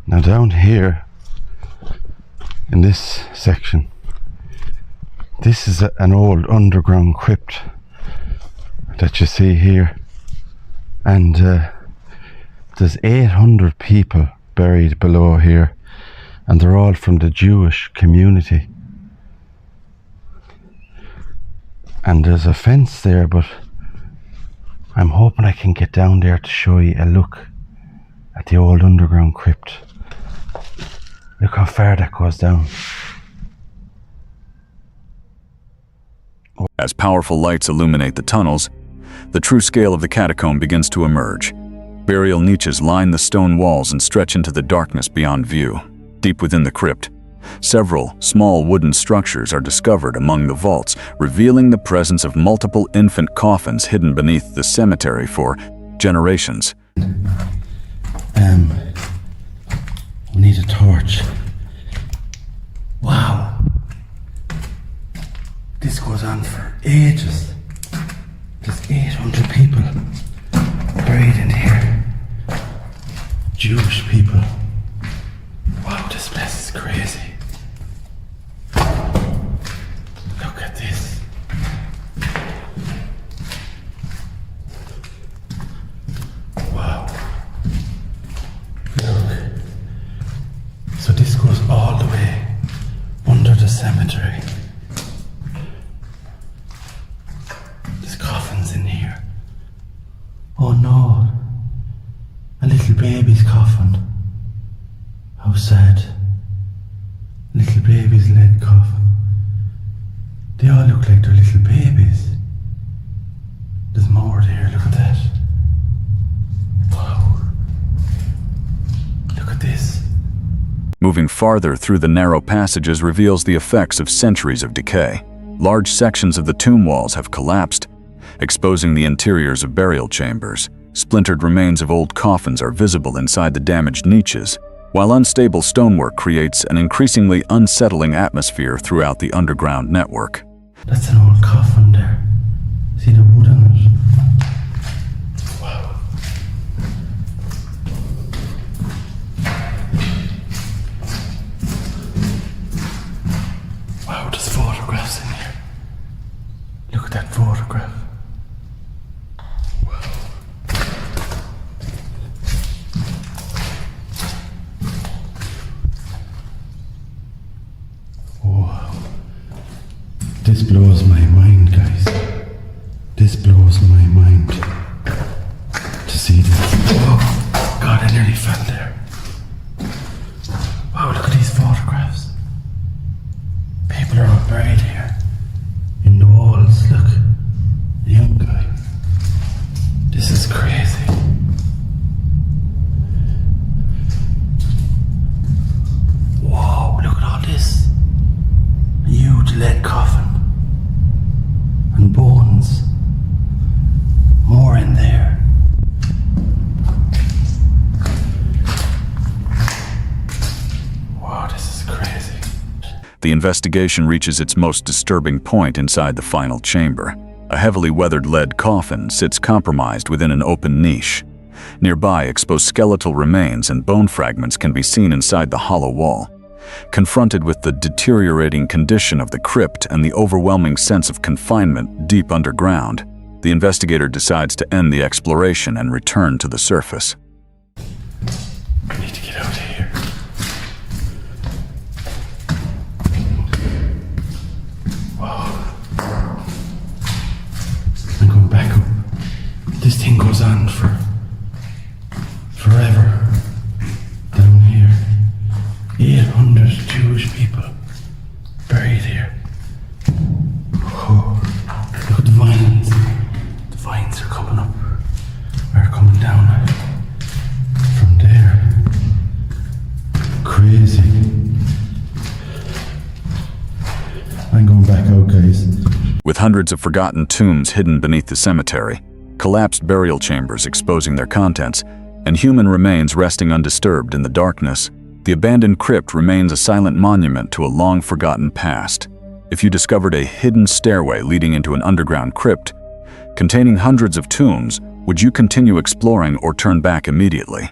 Now down here, in this section, this is an old underground crypt that you see here, and there's 800 people buried below here, and they're all from the Jewish community. And there's a fence there, but I'm hoping I can get down there to show you a look at the old underground crypt. Look how far that goes down. As powerful lights illuminate the tunnels, the true scale of the catacomb begins to emerge. Burial niches line the stone walls and stretch into the darkness beyond view. Deep within the crypt, several small wooden structures are discovered among the vaults, revealing the presence of multiple infant coffins hidden beneath the cemetery for generations. We need a torch. Wow. This goes on for ages. There's 800 people buried in here. Jewish people. Wow, this place is crazy. Look at this. Wow. Look. So this goes all the way under the cemetery. There's coffins in here. Oh no. A little baby's coffin. How sad. Little baby's lead coffin. They all look like they're little babies. There's more there, look at that. Wow. Look at this. Moving farther through the narrow passages reveals the effects of centuries of decay. Large sections of the tomb walls have collapsed, exposing the interiors of burial chambers. Splintered remains of old coffins are visible inside the damaged niches, while unstable stonework creates an increasingly unsettling atmosphere throughout the underground network. That's an old coffin there. See the wood on it? Wow. Wow, there's photographs in here. Look at that photograph. This blows my mind, guys. This blows my mind to see this. Oh, God, I nearly fell there. Wow, look at these photographs. People are all buried here. In the walls, look. The young guy. This is crazy. Whoa, look at all this. A huge lead coffin. And bones. More in there. Wow, this is crazy. The investigation reaches its most disturbing point inside the final chamber. A heavily weathered lead coffin sits compromised within an open niche. Nearby, exposed skeletal remains and bone fragments can be seen inside the hollow wall. Confronted with the deteriorating condition of the crypt and the overwhelming sense of confinement deep underground, the investigator decides to end the exploration and return to the surface. I need to get out of here. Wow. I'm going back up. This thing goes on for forever. Down here. 800 Jewish people buried here. Oh, look at the vines. The vines are coming up. Are coming down from there. Crazy. I'm going back out, guys. With hundreds of forgotten tombs hidden beneath the cemetery, collapsed burial chambers exposing their contents, and human remains resting undisturbed in the darkness, the abandoned crypt remains a silent monument to a long-forgotten past. If you discovered a hidden stairway leading into an underground crypt containing hundreds of tombs, would you continue exploring or turn back immediately?